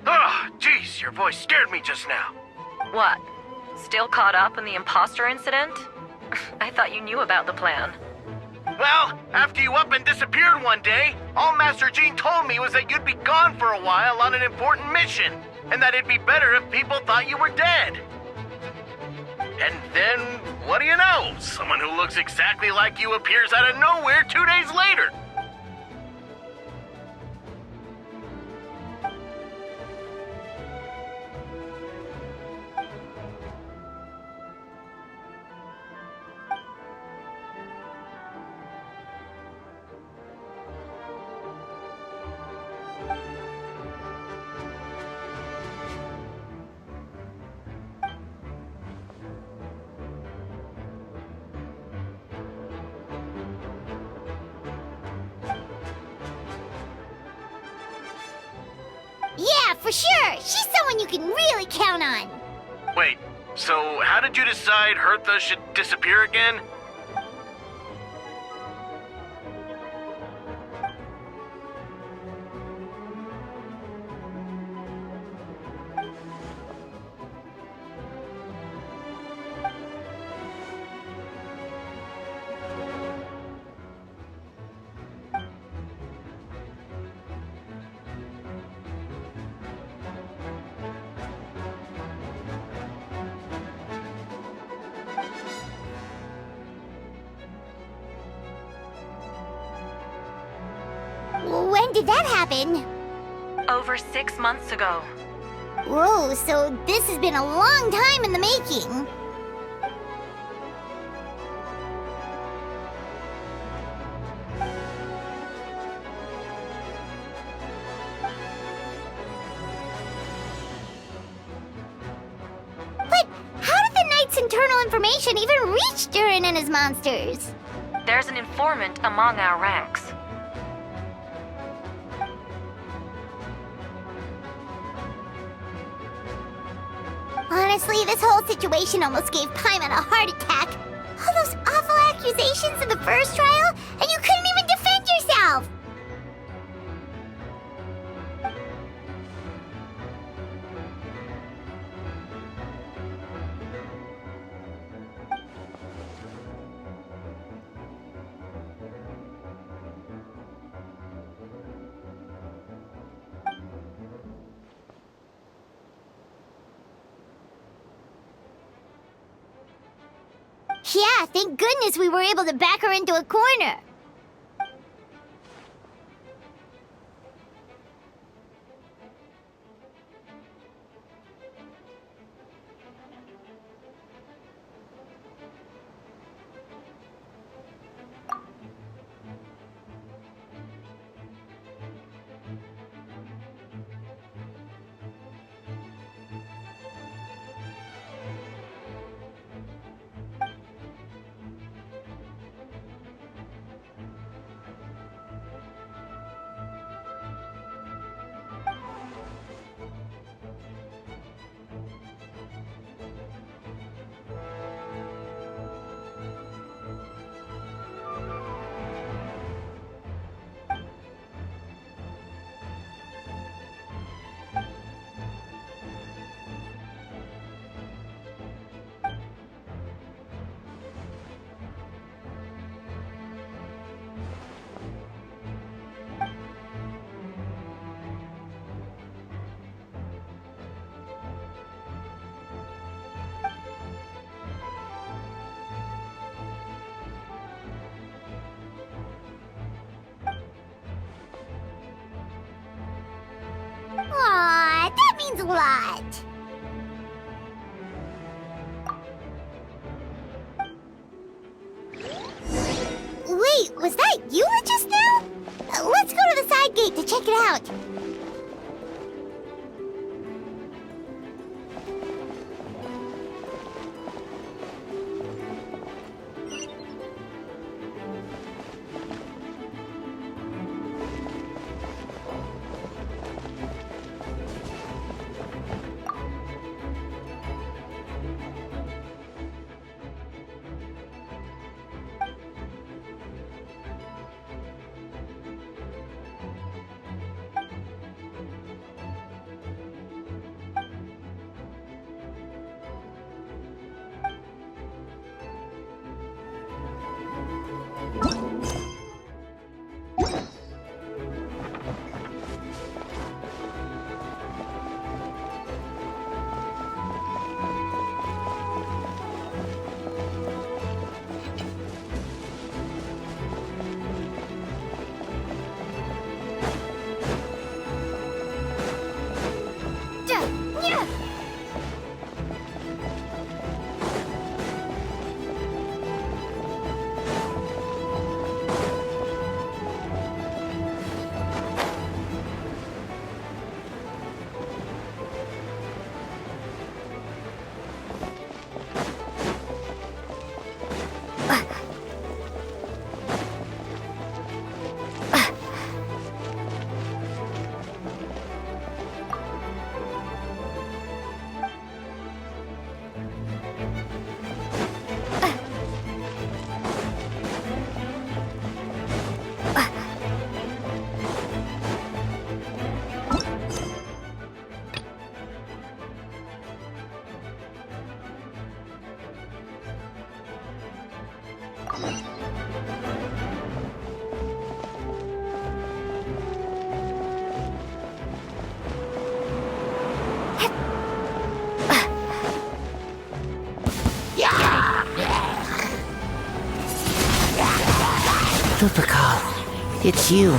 Ah, jeez, your voice scared me just now. What? Still caught up in the imposter incident? I thought you knew about the plan. Well, after you up and disappeared one day, all Master Jean told me was that you'd be gone for a while on an important mission, and that it'd be better if people thought you were dead. And then, what do you know? Someone who looks exactly like you appears out of nowhere 2 days later. Yeah, for sure. She's someone you can really count on. Wait, so how did you decide Hertha should disappear again? When did that happen? Over 6 months ago. Whoa, so this has been a long time in the making. But how did the Knight's internal information even reach Durin and his monsters? There's an informant among our ranks. Honestly, this whole situation almost gave Paimon a heart attack. All those awful accusations in the first trial, and you couldn't even defend yourself! Yeah, thank goodness we were able to back her into a corner. Aw, that means a lot. Wait, was that you just now? gate to check it out. Lupercal, it's you.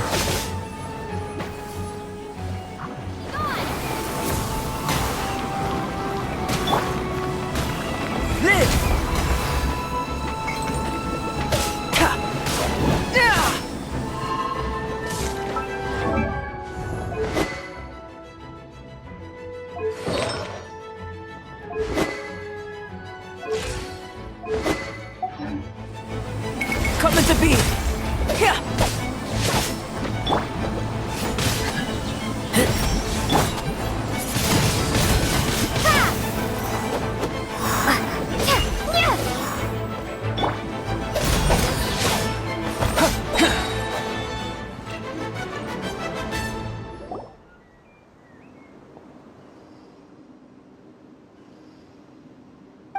Coming to be.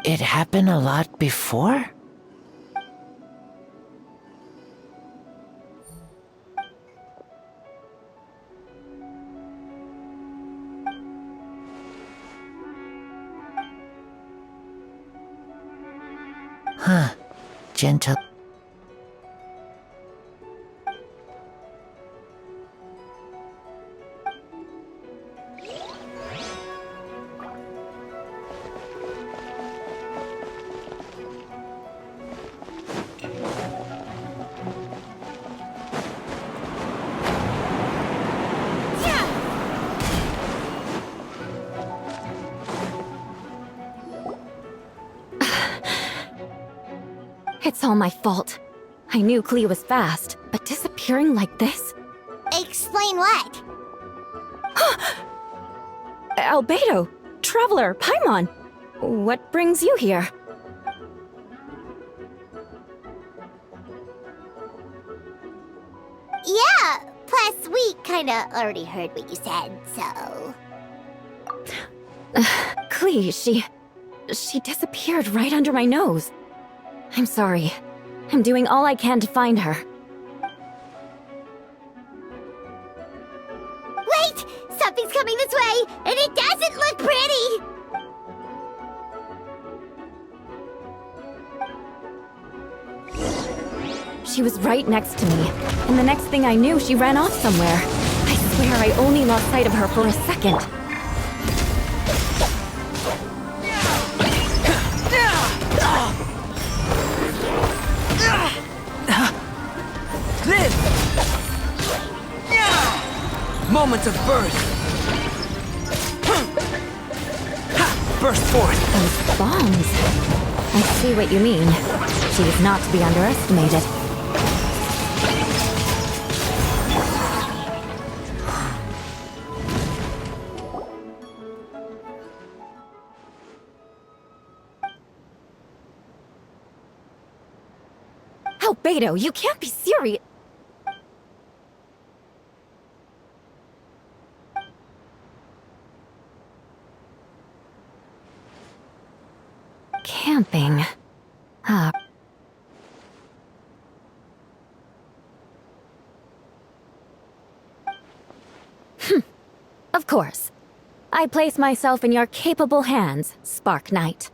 It happened a lot before? Huh. Gentle. It's all my fault. I knew Klee was fast, but disappearing like this? Explain what? Albedo! Traveler! Paimon! What brings you here? Yeah, plus we kinda already heard what you said, so... Klee, she disappeared right under my nose. I'm sorry. I'm doing all I can to find her. Wait! Something's coming this way, and it doesn't look pretty! She was right next to me, and the next thing I knew, she ran off somewhere. I swear I only lost sight of her for a second. Moment of birth! Burst forth! Those bombs. I see what you mean. She is not to be underestimated. Albedo, you can't be serious. Camping. Ah. Of course. I place myself in your capable hands, Spark Knight.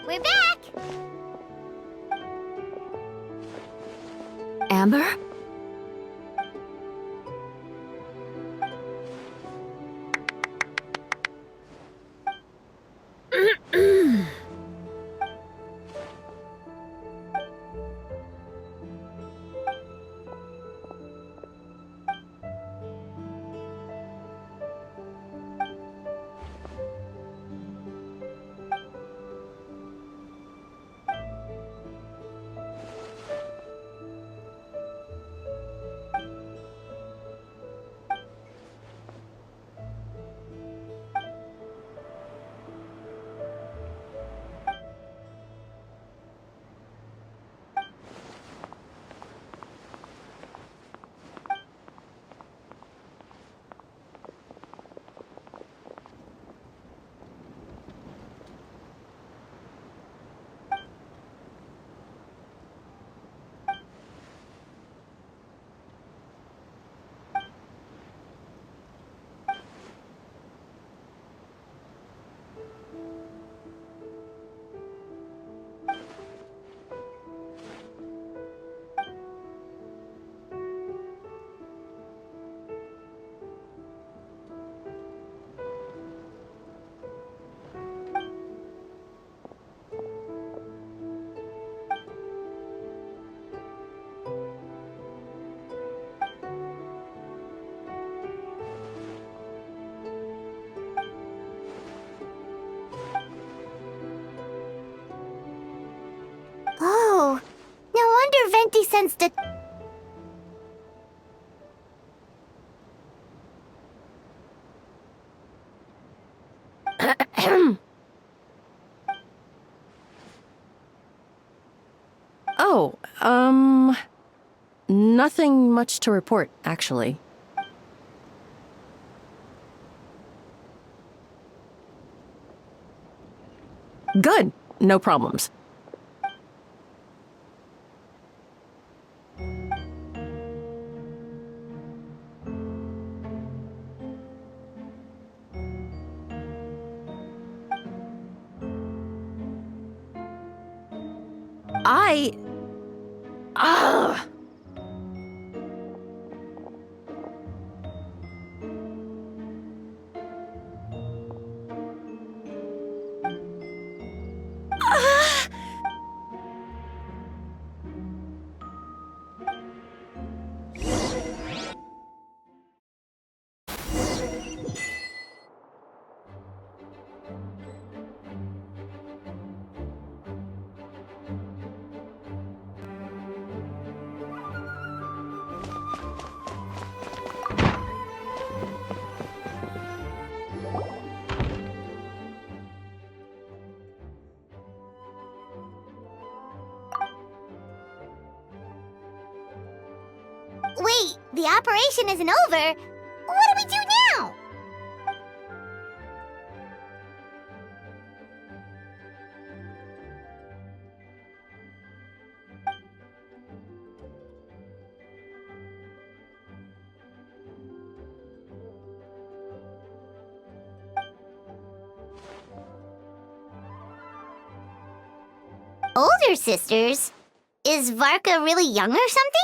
We're back! Amber? Oh, no wonder Venti sensed the... Oh, nothing much to report, actually. Good. No problems. Ah! Wait, the operation isn't over. What do we do now? Older sisters? Is Varka really young or something?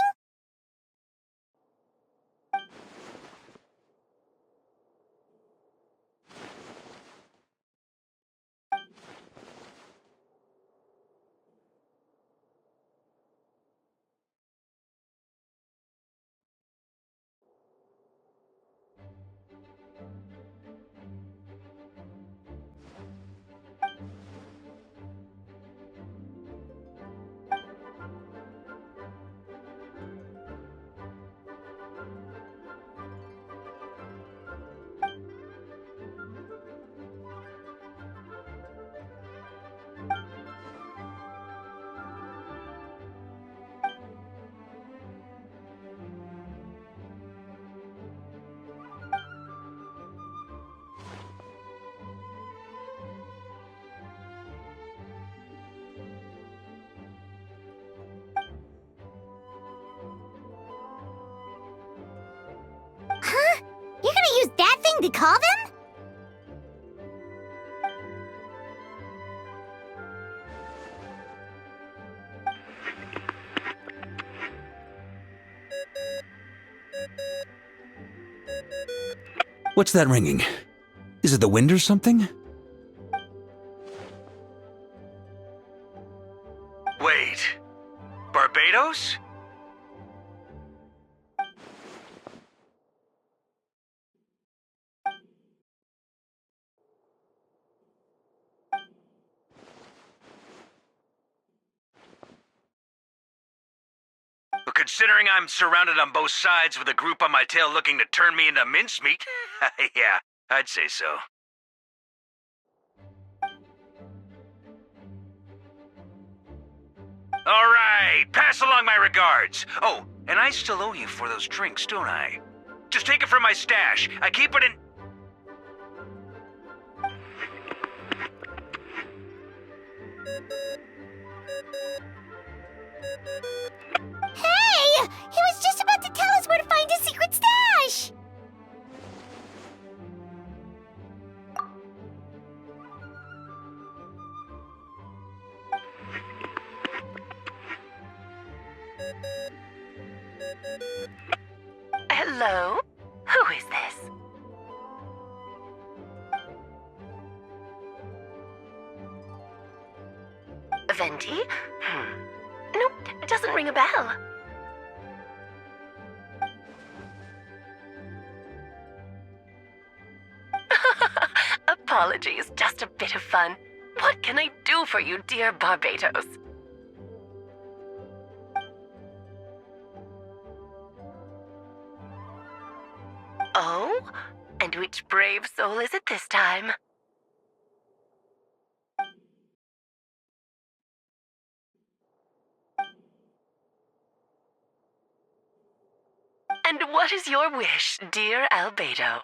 Huh? You're gonna use that thing to call them? What's that ringing? Is it the wind or something? Wait. Barbados? But considering I'm surrounded on both sides with a group on my tail looking to turn me into mincemeat, yeah, I'd say so. All right, pass along my regards. Oh, and I still owe you for those drinks, don't I? Just take it from my stash. I keep it in... Hey! He was just about to tell us where to find his secret stash! Hello? Who is this? Venti? Nope, it doesn't ring a bell. Apologies, just a bit of fun. What can I do for you, dear Barbados? Oh? And which brave soul is it this time? And what is your wish, dear Albedo?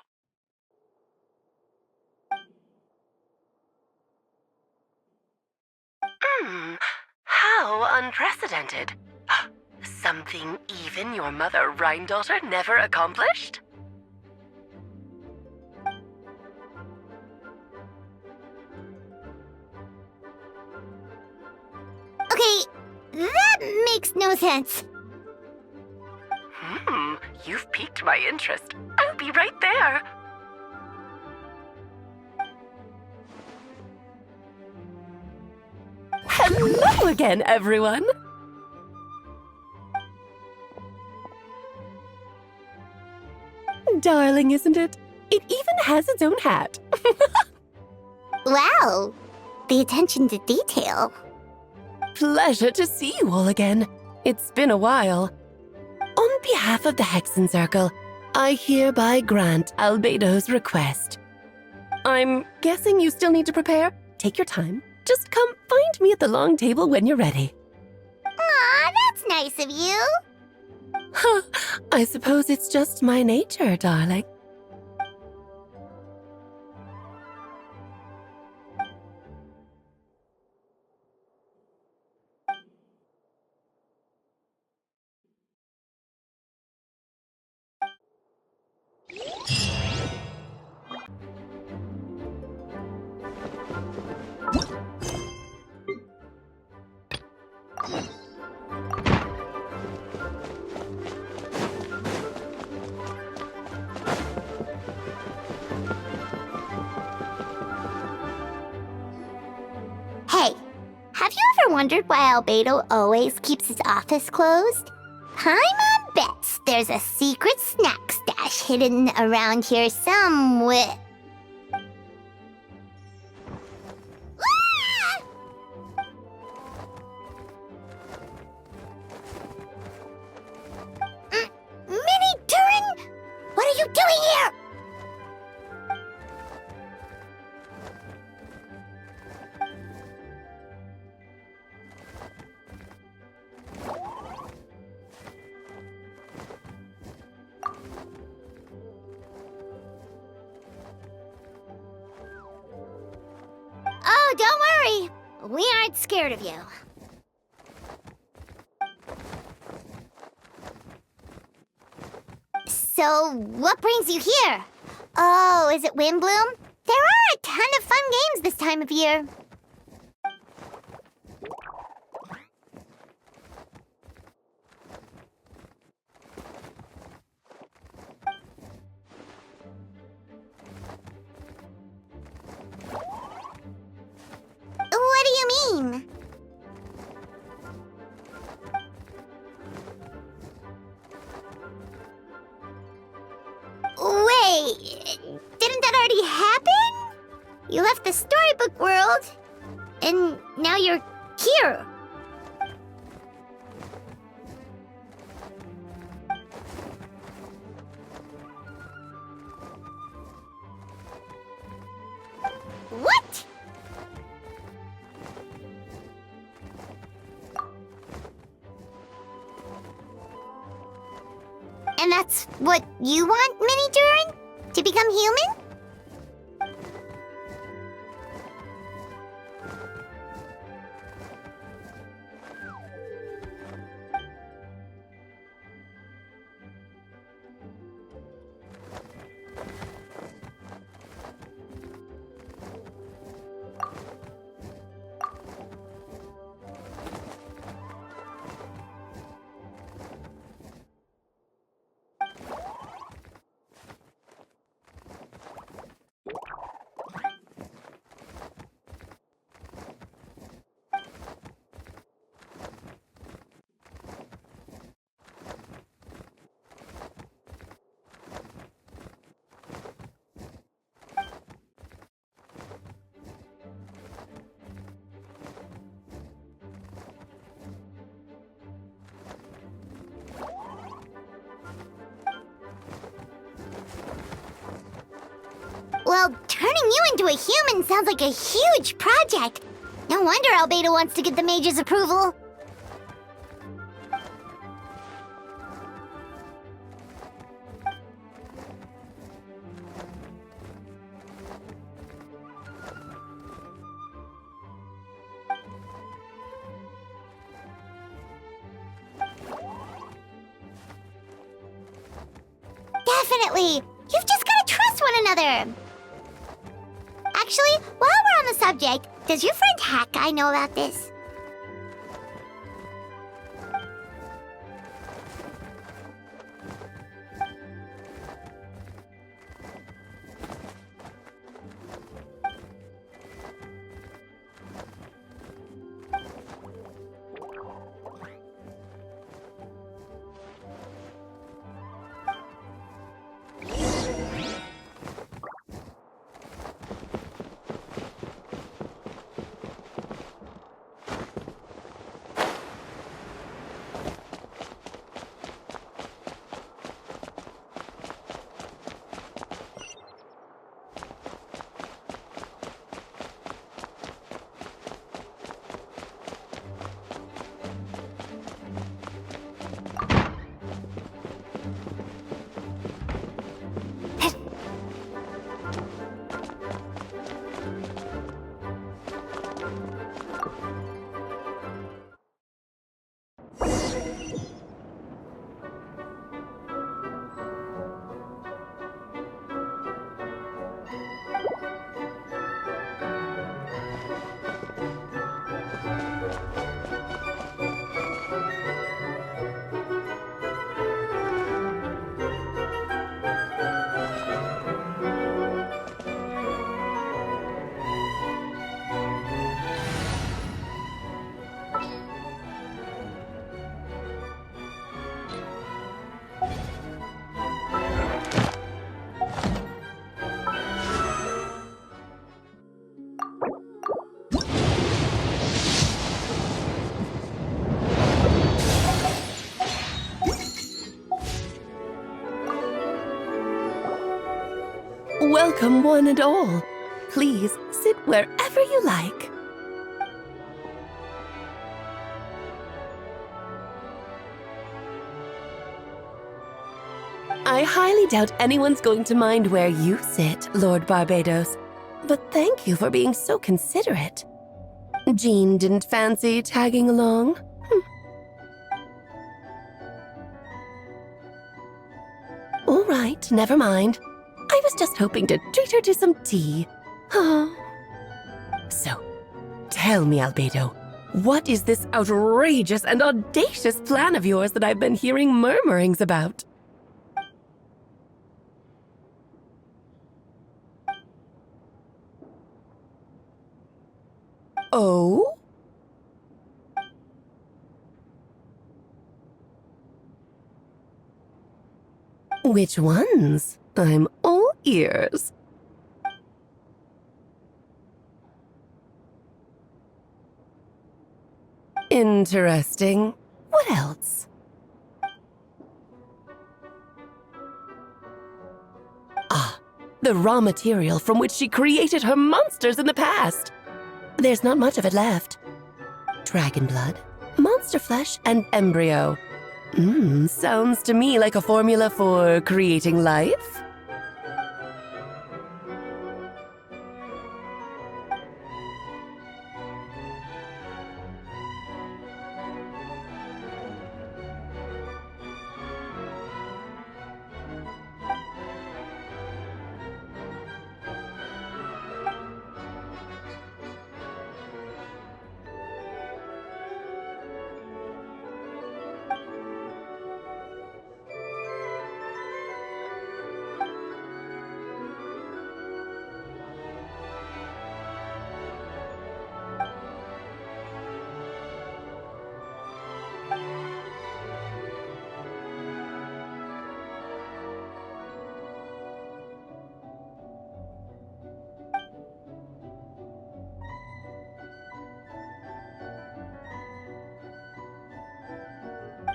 How unprecedented. Something even your mother Rhine-daughter never accomplished? Okay, that makes no sense. You've piqued my interest. I'll be right there. Hello again, everyone. Darling, isn't it? It even has its own hat. Wow, the attention to detail. Pleasure to see you all again. It's been a while. On behalf of the Hexen Circle, I hereby grant Albedo's request. I'm guessing you still need to prepare? Take your time. Just come find me at the long table when you're ready. Aw, that's nice of you. Huh, I suppose it's just my nature, darling. wondered why Albedo always keeps his office closed? Paimon bets there's a secret snack stash hidden around here somewhere. Mini Turin! What are you doing here? Oh, don't worry. We aren't scared of you. So, what brings you here? Oh, is it Windbloom? There are a ton of fun games this time of year. What do you mean? Wait, didn't that already happen? You left the storybook world, and now you're here. What? And that's what you want, Mini Durin? To become human? Well, turning you into a human sounds like a huge project. No wonder Albedo wants to get the mage's approval. Definitely! You've just gotta trust one another! Actually, while we're on the subject, does your friend Hack Guy know about this? welcome one and all. Please sit wherever you like. I highly doubt anyone's going to mind where you sit, Lord Barbados, but thank you for being so considerate. Jean didn't fancy tagging along? All right, never mind. I was just hoping to treat her to some tea. So, tell me, Albedo, what is this outrageous and audacious plan of yours that I've been hearing murmurings about? Oh? Which ones? I'm all ears. Interesting. What else? Ah, the raw material from which she created her monsters in the past. There's not much of it left. Dragon blood, monster flesh, and embryo. Sounds to me like a formula for creating life.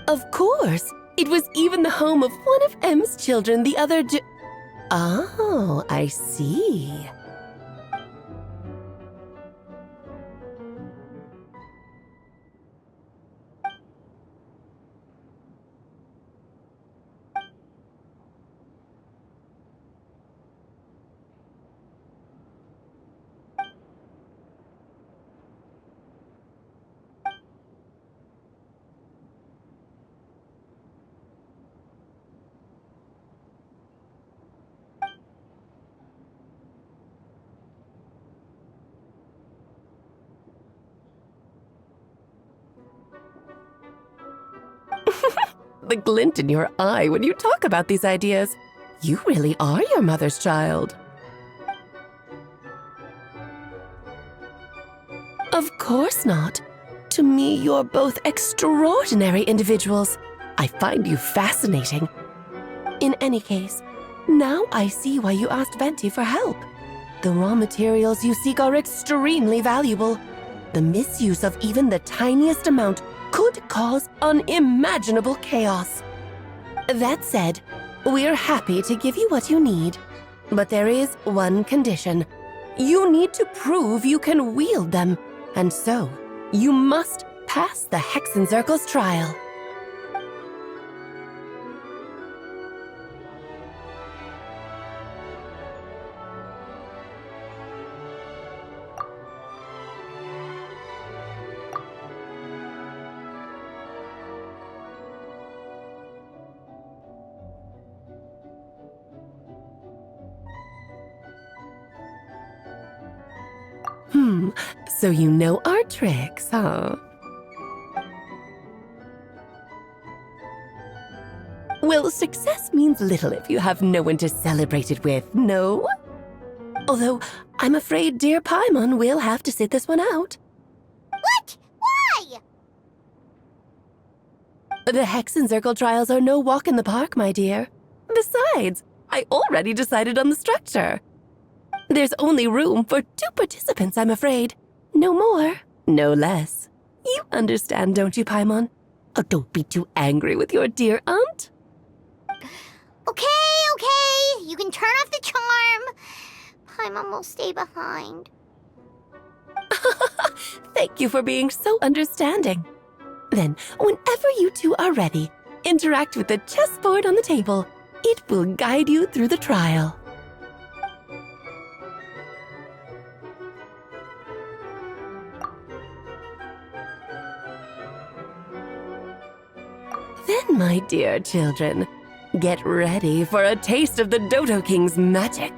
Of course! It was even the home of one of M's children the other day. Oh, I see. The glint in your eye when you talk about these ideas. You really are your mother's child. Of course not. To me, you're both extraordinary individuals. I find you fascinating. In any case, now I see why you asked Venti for help. The raw materials you seek are extremely valuable. The misuse of even the tiniest amount could cause unimaginable chaos. That said, we're happy to give you what you need. But there is one condition. You need to prove you can wield them, and so you must pass the Hexenzirkel's trial. So you know our tricks, huh? Well, success means little if you have no one to celebrate it with, no? Although, I'm afraid dear Paimon will have to sit this one out. What? Why? The Hexenzirkel trials are no walk in the park, my dear. Besides, I already decided on the structure. There's only room for 2 participants, I'm afraid. No more, no less. You understand, don't you, Paimon? Oh, don't be too angry with your dear aunt. Okay, you can turn off the charm. Paimon will stay behind. Thank you for being so understanding. Then, whenever you two are ready, interact with the chessboard on the table. It will guide you through the trial. Then, my dear children, get ready for a taste of the Dodo King's magic.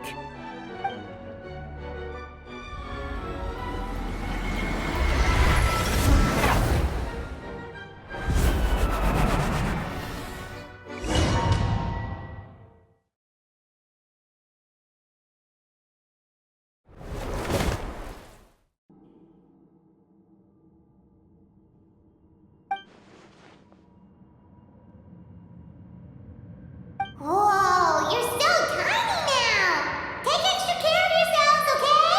Whoa, you're so tiny now! Take extra care of yourselves, okay?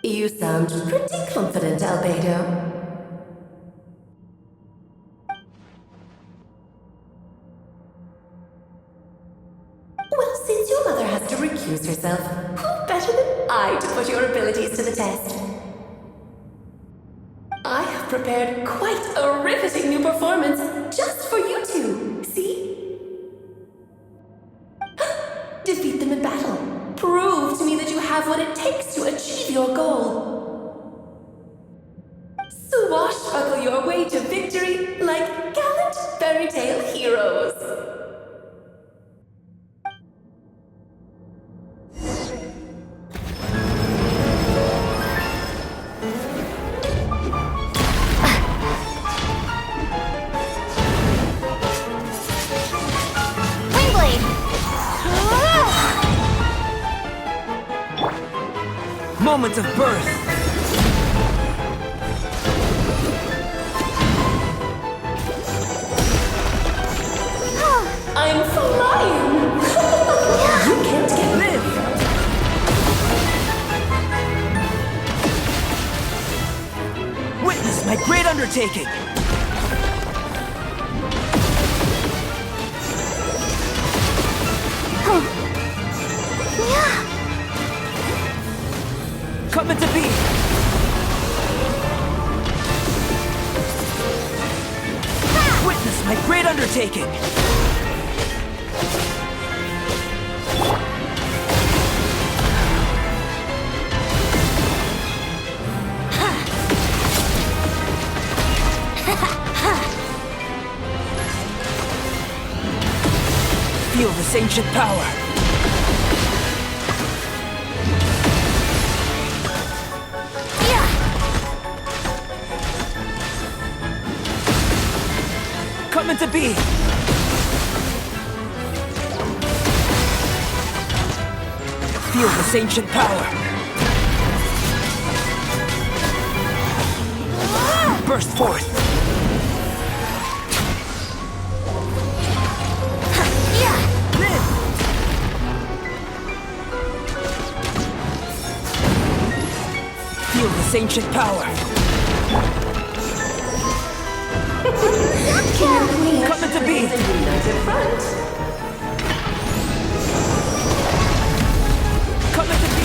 You sound pretty confident, Albedo. Well, since your mother has to recuse herself, who better than I to put your abilities to the test? I have prepared quite a riveting new performance just for you two. See? Defeat them in battle. Prove to me that you have what it takes to achieve your goal. Swashbuckle your way to victory like gallant fairy tale heroes. Moment of birth. I'm flying! You can't get Live! Witness my great undertaking! Coming to be! Witness my great undertaking! Feel this ancient power! Coming to be! Feel this ancient power! Burst forth! Live! Feel this ancient power! Coming to be! Coming to be!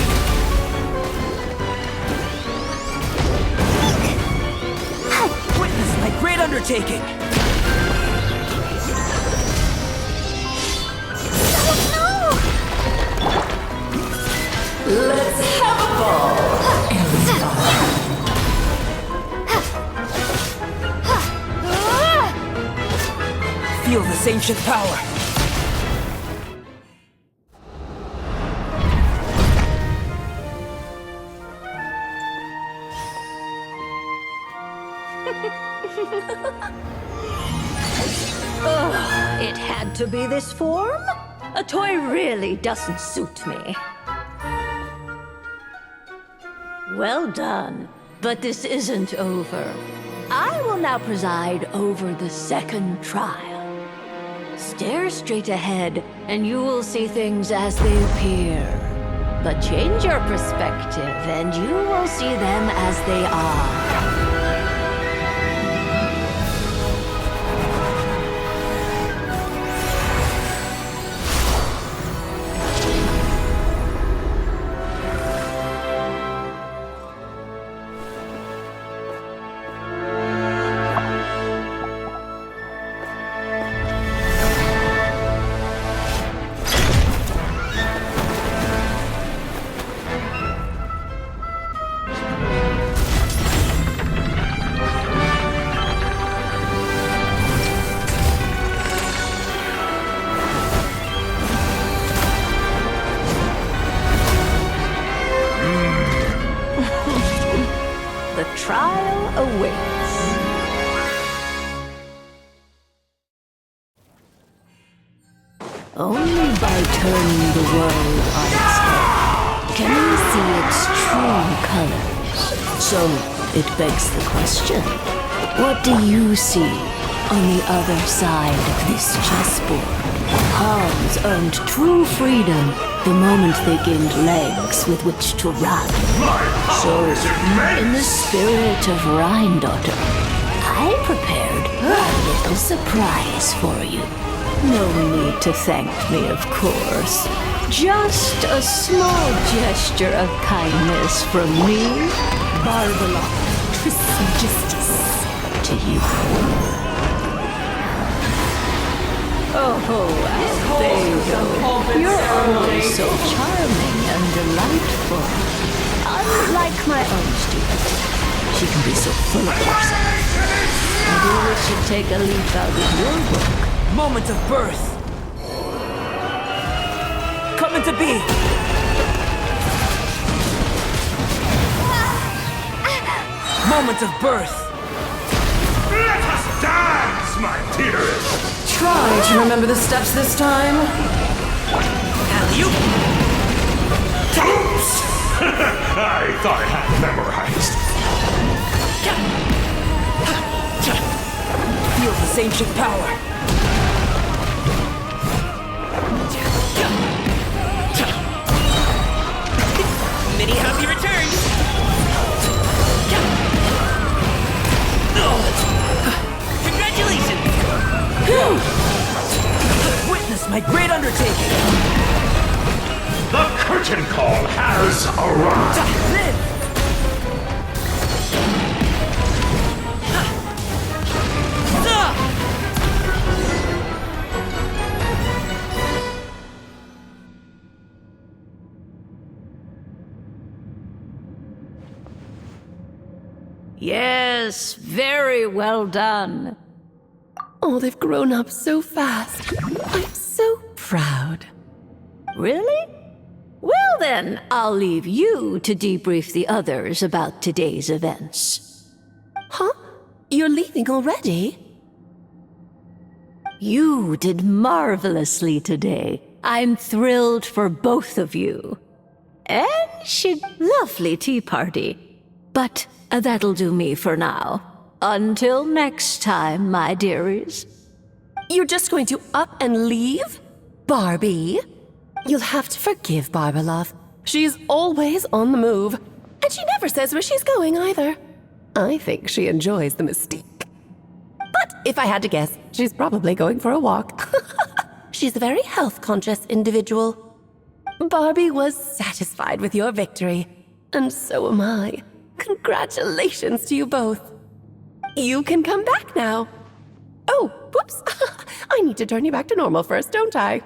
Witness my great undertaking! Let's have a ball! Feel this ancient power! Ugh, it had to be this form? A toy really doesn't suit me. Well done. But this isn't over. I will now preside over the second trial. Stare straight ahead, and you will see things as they appear. But change your perspective, and you will see them as they are. The trial awaits. Only by turning the world on its head can we see its true colors. So, it begs the question, what do you see on the other side of this chessboard? Pawns earned true freedom the moment they gained legs with which to run. So, in the spirit of Rhine-daughter, I prepared a little surprise for you. No need to thank me, of course. Just a small gesture of kindness from me, Barbara Trismegistus, to you. Oh, Albedo, you're always so charming and delightful. Unlike my own student, she can be so full of herself. Maybe we should take a leaf out of your book. Moment of birth. Coming to be. Moment of birth. Let us dance, my dearest. Try to remember the steps this time. Alley-oop. Oops! I thought I had memorized. Feel this ancient power. Many happy returns. Congratulations. Witness my great undertaking. The curtain call has arrived. Yes, very well done. Oh, they've grown up so fast. I'm so proud. Really? Well then, I'll leave you to debrief the others about today's events. Huh? You're leaving already? You did marvelously today. I'm thrilled for both of you. And lovely tea party. But that'll do me for now. Until next time, my dearies. You're just going to up and leave? Barbie? You'll have to forgive Barbalov. She's always on the move. And she never says where she's going either. I think she enjoys the mystique. But if I had to guess, she's probably going for a walk. She's a very health-conscious individual. Barbie was satisfied with your victory. And so am I. Congratulations to you both. You can come back now. Oh, whoops. I need to turn you back to normal first, don't I?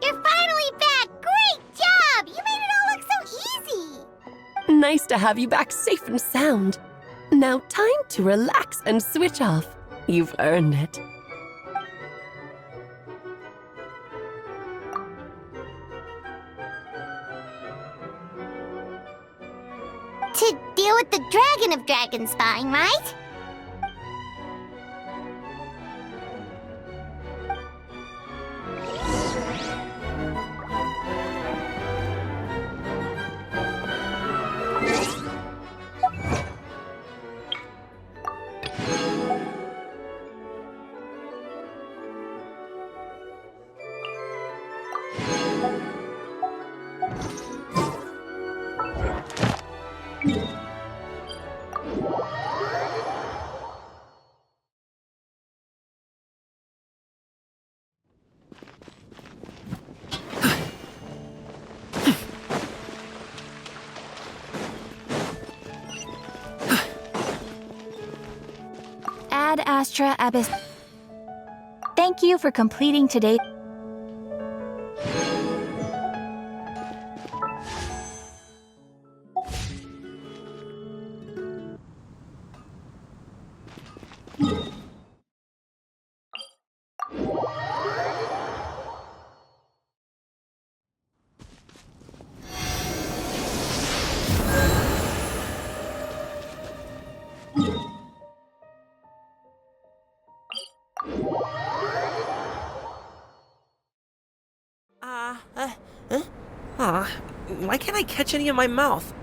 You're finally back! Great job! You made it all look so easy! Nice to have you back safe and sound. Now time to relax and switch off. You've earned it. To deal with the Dragon of Dragonspine, right? Ad Astra Abyss. Thank you for completing today. Why can't I catch any in my mouth?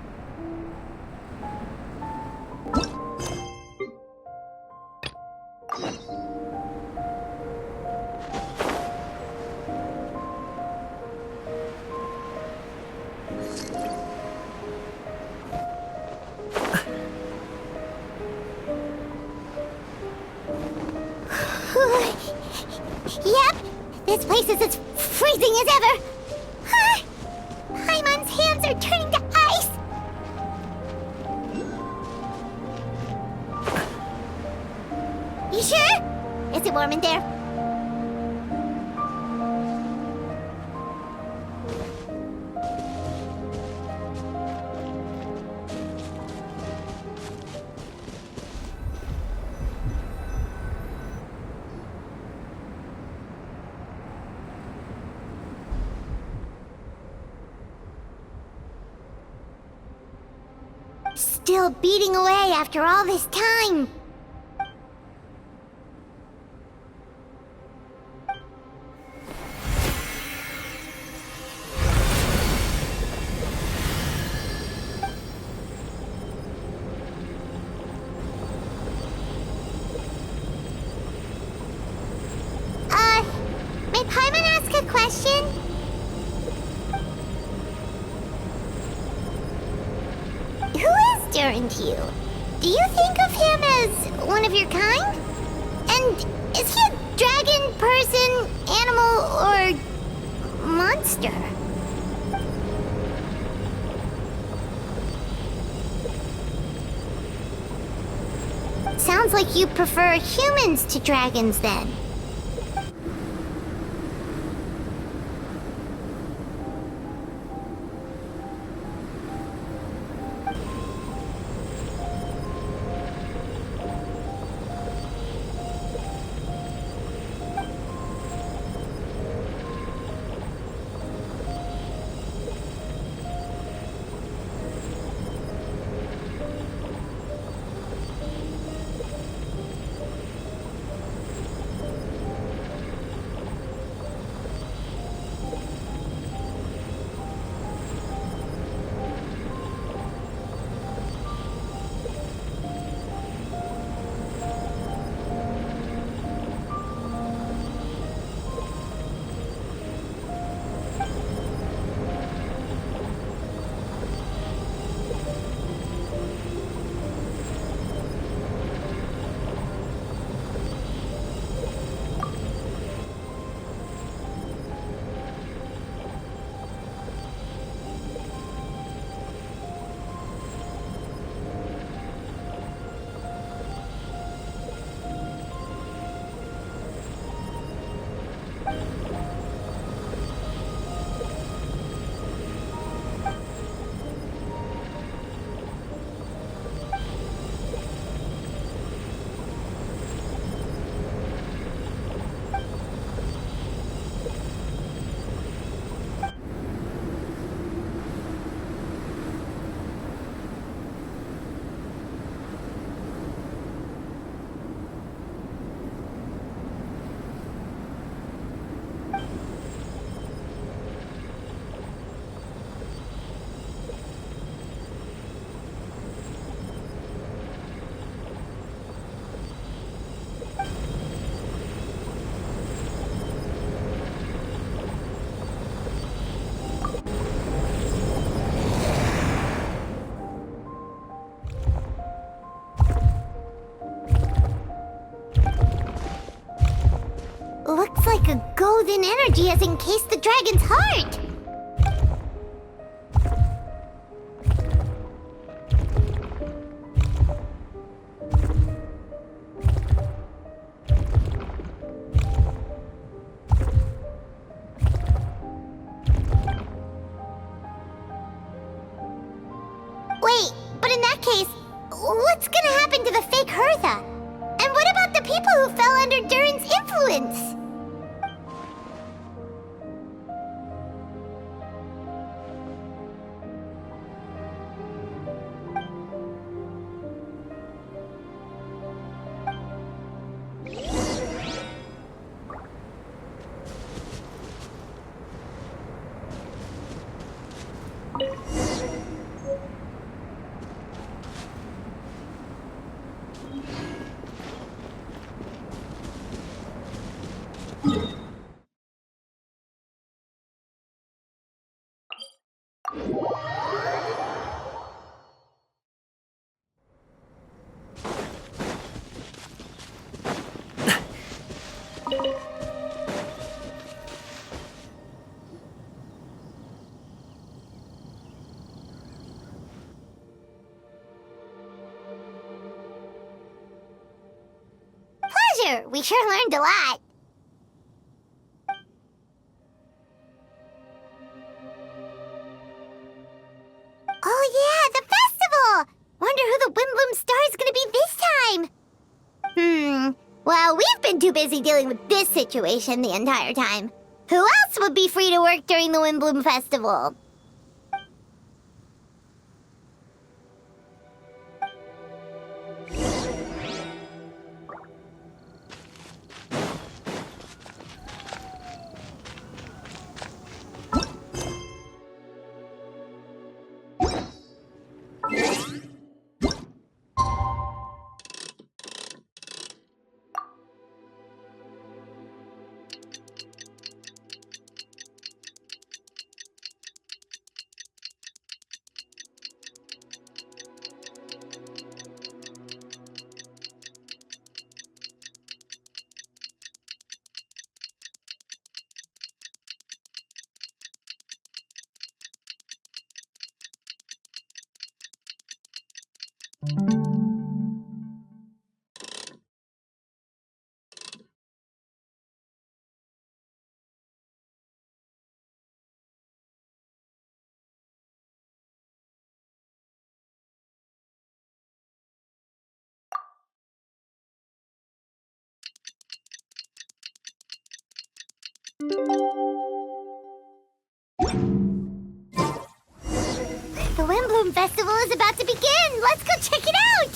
Yep, this place is as freezing as ever. Paimon's hands are turning to ice. You sure? Is it warm in there? Still beating away after all this time. May Paimon ask a question? Who is Durin to you? Do you think of him as one of your kind? And is he a dragon, person, animal, or monster? Sounds like you prefer humans to dragons then. Looks like a golden energy has encased the dragon's heart. Wait, but in that case, what's gonna happen to the fake Hertha? And what about the people who fell under Durin's influence? Pleasure! We sure learned a lot. Oh yeah, the festival! Wonder who the Windbloom Star is gonna be this time? Well, we've been too busy dealing with this situation the entire time. Who else would be free to work during the Windbloom Festival? The Windbloom Festival is about to begin! Let's go check it out!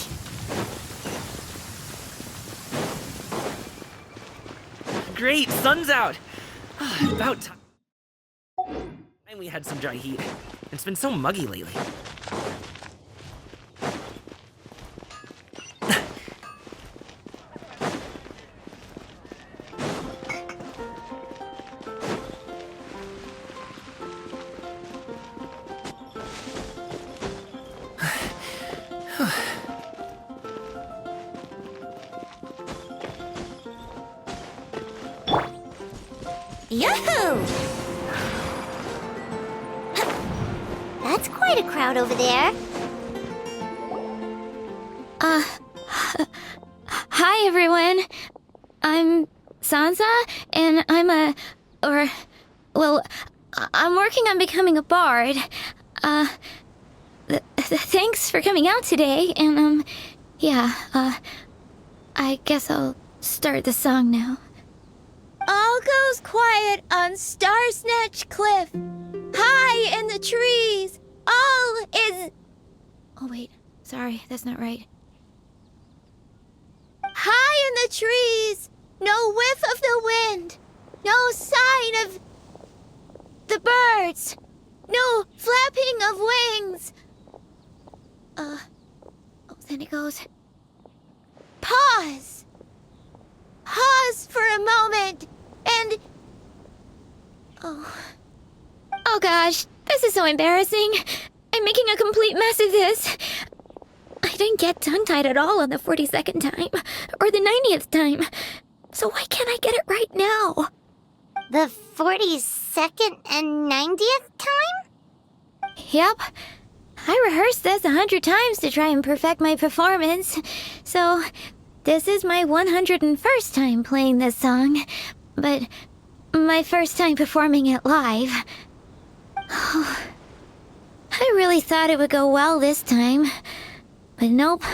Great, sun's out! About time we had some dry heat. It's been so muggy lately. Yahoo! That's quite a crowd over there. Hi everyone. I'm Sansa, and I'm working on becoming a bard. Thanks for coming out today, and I guess I'll start the song now. All goes quiet on Star Snatch Cliff. High in the trees, all is... Oh wait, sorry, that's not right. High in the trees, no whiff of the wind, no sign of the birds, no flapping of wings. Then it goes... Pause! Pause for a moment, and... Oh gosh, this is so embarrassing. I'm making a complete mess of this. I didn't get tongue-tied at all on the 42nd time, or the 90th time. So why can't I get it right now? The 42nd and 90th time? Yep. I rehearsed this 100 times to try and perfect my performance. So, this is my 101st time playing this song, but my first time performing it live. I really really thought it would go well this time. But nope.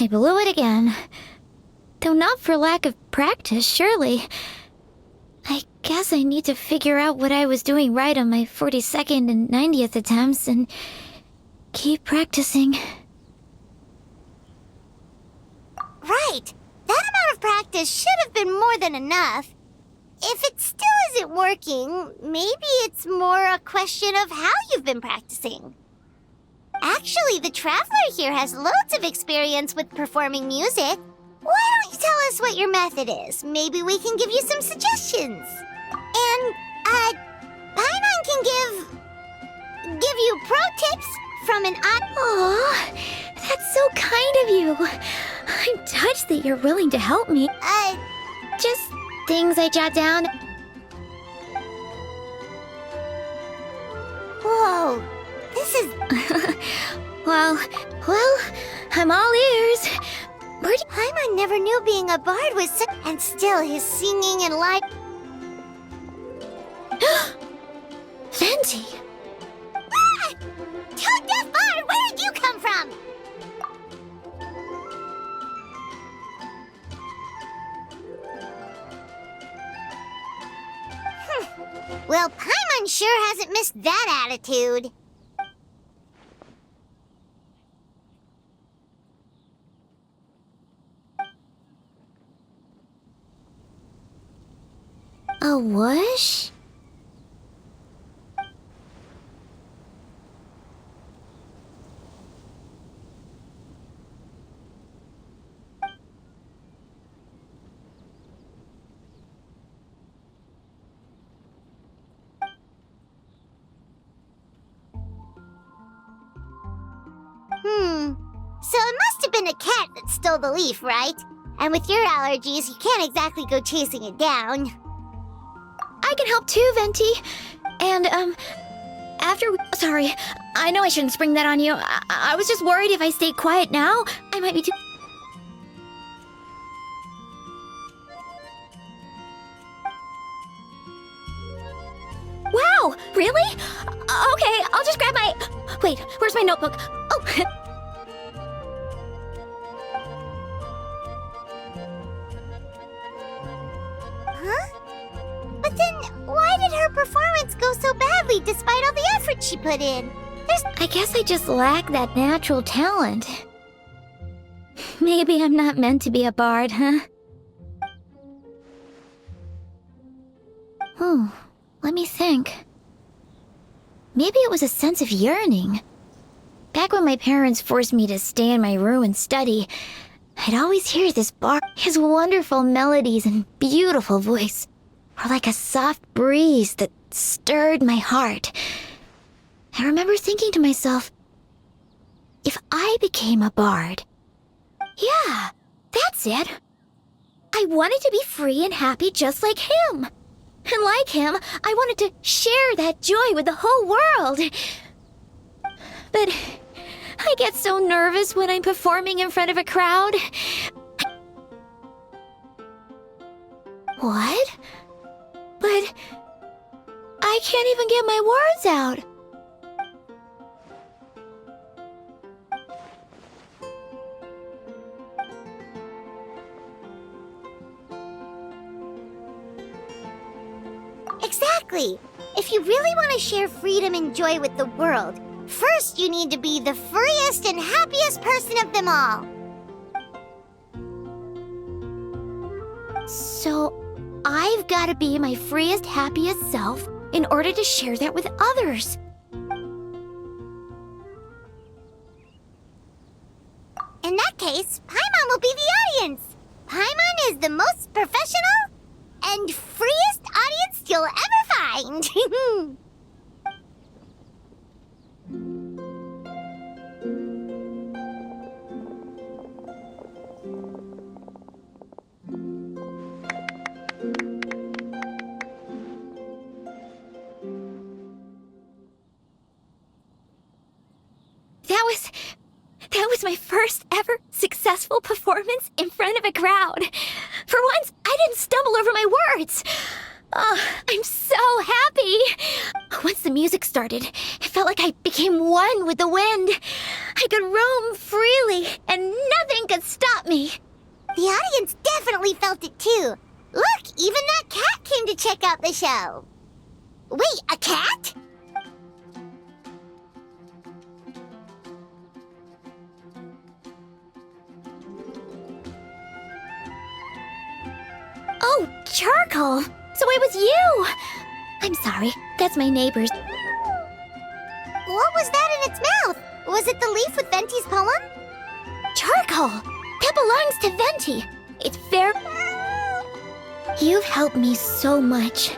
I blew it again. Though not for lack of practice, surely. I guess I need to figure out what I was doing right on my 42nd and 90th attempts and keep practicing. Right! That amount of practice should have been more than enough. If it still isn't working, maybe it's more a question of how you've been practicing. Actually, the Traveler here has loads of experience with performing music. Why don't you tell us what your method is? Maybe we can give you some suggestions. And, Paimon can give you pro tips from an Aw, that's so kind of you. I'm touched that you're willing to help me. Just things I jot down. Whoa, this is... well, I'm all ears. Paimon never knew being a bard was so... And still, his singing and life... Venti! Ah! Toad Deaf Bard, where did you come from? Well, Paimon sure hasn't missed that attitude. A whoosh? So it must have been a cat that stole the leaf, right? And with your allergies, you can't exactly go chasing it down. I can help too, Venti. And, sorry, I know I shouldn't spring that on you. I was just worried if I stayed quiet now, I might be too... Wow, really? Okay, I'll just grab my... Wait, where's my notebook? Oh... But then, why did her performance go so badly despite all the effort she put in? I guess I just lack that natural talent. Maybe I'm not meant to be a bard, huh? Oh, let me think. Maybe it was a sense of yearning. Back when my parents forced me to stay in my room and study, I'd always hear this bard. His wonderful melodies and beautiful voice were like a soft breeze that stirred my heart. I remember thinking to myself, if I became a bard, yeah, that's it. I wanted to be free and happy just like him. And like him, I wanted to share that joy with the whole world. But I get so nervous when I'm performing in front of a crowd. What? But I can't even get my words out. Exactly. If you really want to share freedom and joy with the world, first you need to be the freest and happiest person of them all. So I've got to be my freest, happiest self in order to share that with others. In that case, Paimon will be the audience. Paimon is the most professional and freest audience you'll ever find. That was my first ever successful performance in front of a crowd. For once, I didn't stumble over my words. Oh, I'm so happy! Once the music started, it felt like I became one with the wind. I could roam freely, and nothing could stop me. The audience definitely felt it too. Look, even that cat came to check out the show. Wait, a cat? Oh, charcoal! So it was you! I'm sorry, that's my neighbor's. What was that in its mouth? Was it the leaf with Venti's poem? Charcoal! That belongs to Venti. It's fair. You've helped me so much.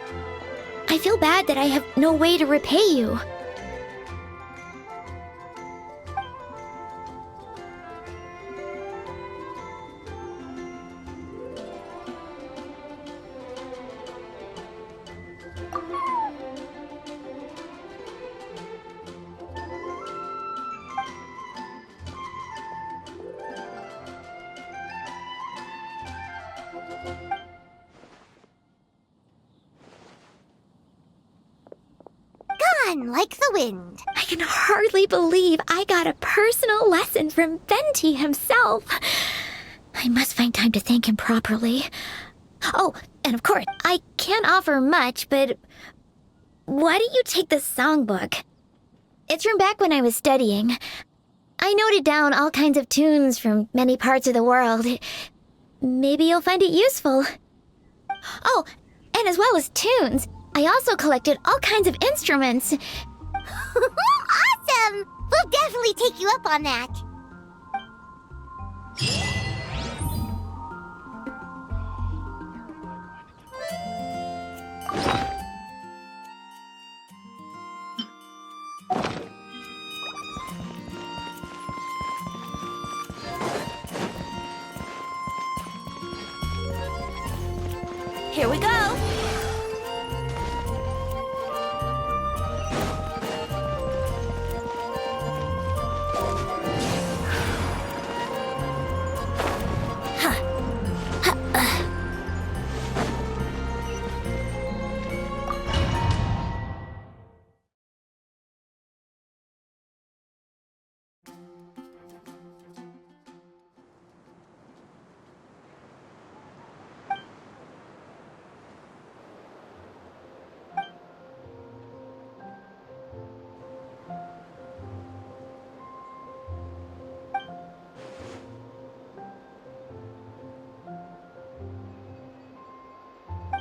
I feel bad that I have no way to repay you. Gone like the wind. I can hardly believe I got a personal lesson from Venti himself. I must find time to thank him properly. Oh, and of course, I can't offer much, but why don't you take this songbook? It's from back when I was studying. I noted down all kinds of tunes from many parts of the world. Maybe you'll find it useful. Oh, and as well as tunes, I also collected all kinds of instruments. Awesome! We'll definitely take you up on that. Here we go.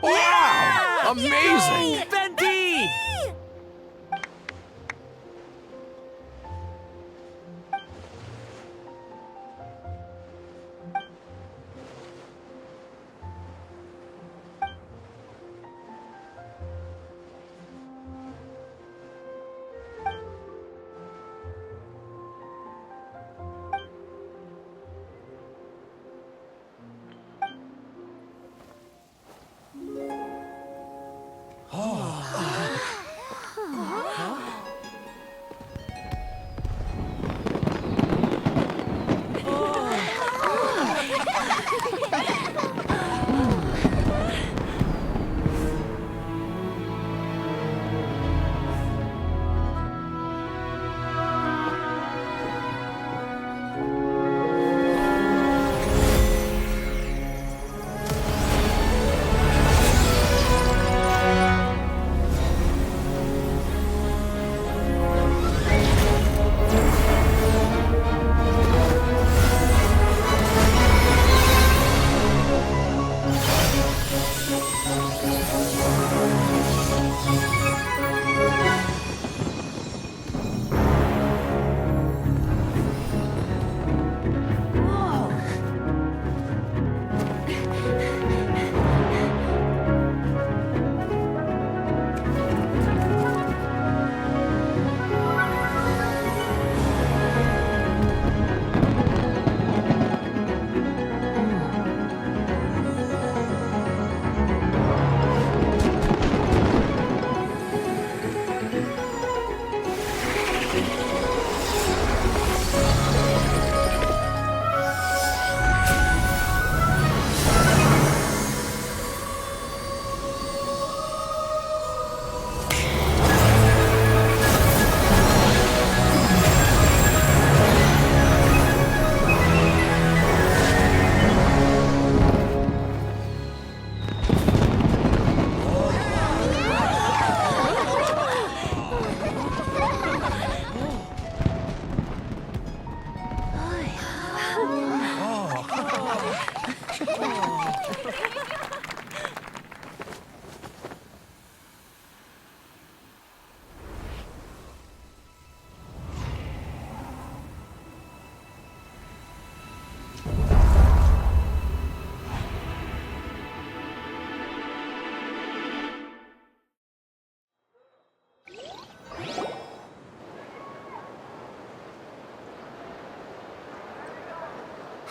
Wow! Amazing! Venti!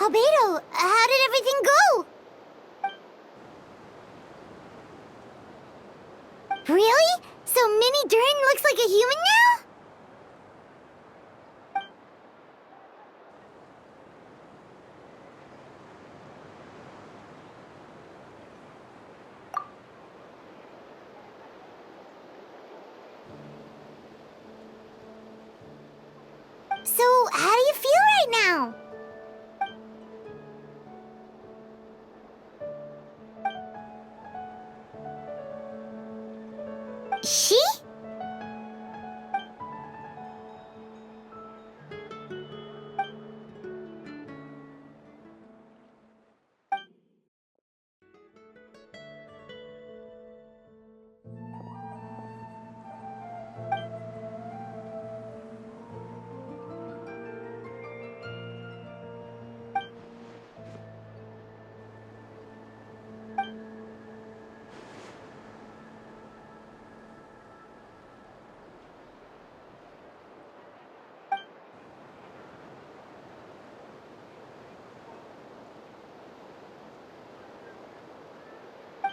Albedo, how did everything go? Really? So Mini Durin looks like a human now? So, how do you feel right now? She?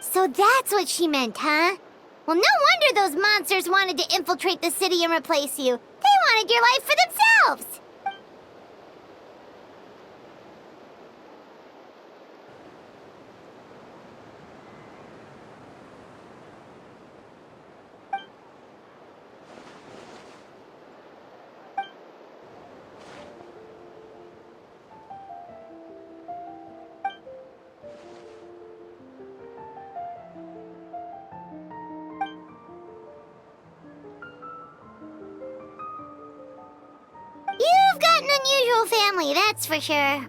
So that's what she meant, huh? Well, no wonder those monsters wanted to infiltrate the city and replace you. They wanted your life for themselves! You've got an unusual family, that's for sure.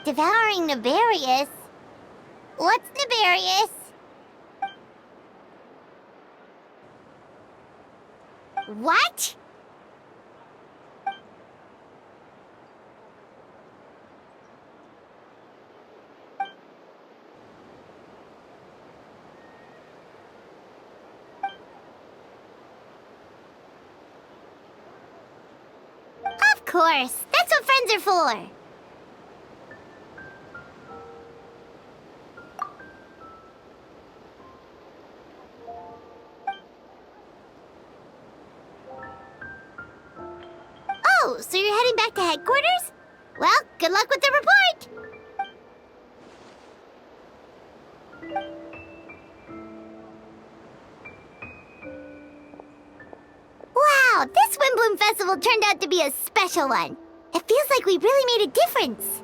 Devouring Nefarious? What's Nefarious? What? Of course, that's what friends are for. Oh, so you're heading back to headquarters? Well, good luck with the report! Wow, this Windbloom Festival turned out to be a special one. It feels like we really made a difference.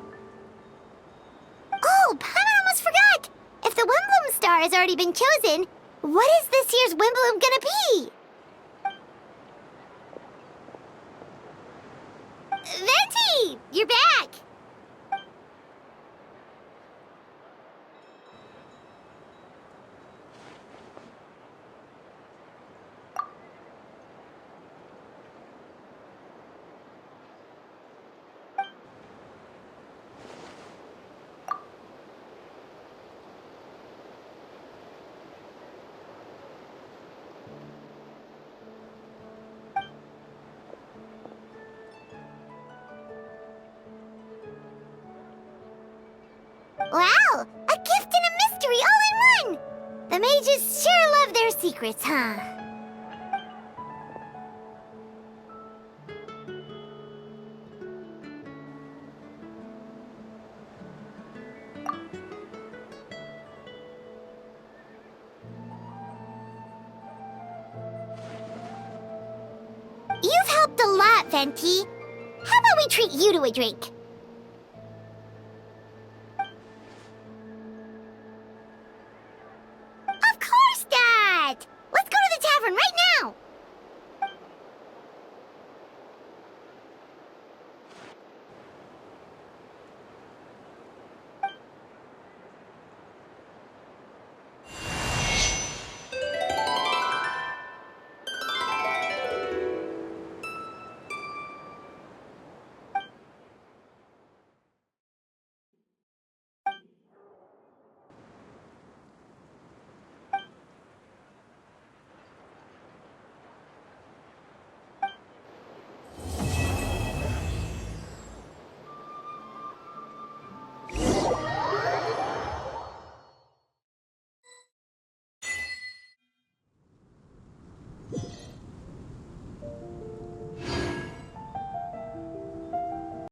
Oh, Paimon almost forgot! If the Windbloom star has already been chosen, what is this year's Windbloom gonna be? Venti! You're back! Wow! A gift and a mystery all in one! The mages sure love their secrets, huh? You've helped a lot, Venti. How about we treat you to a drink?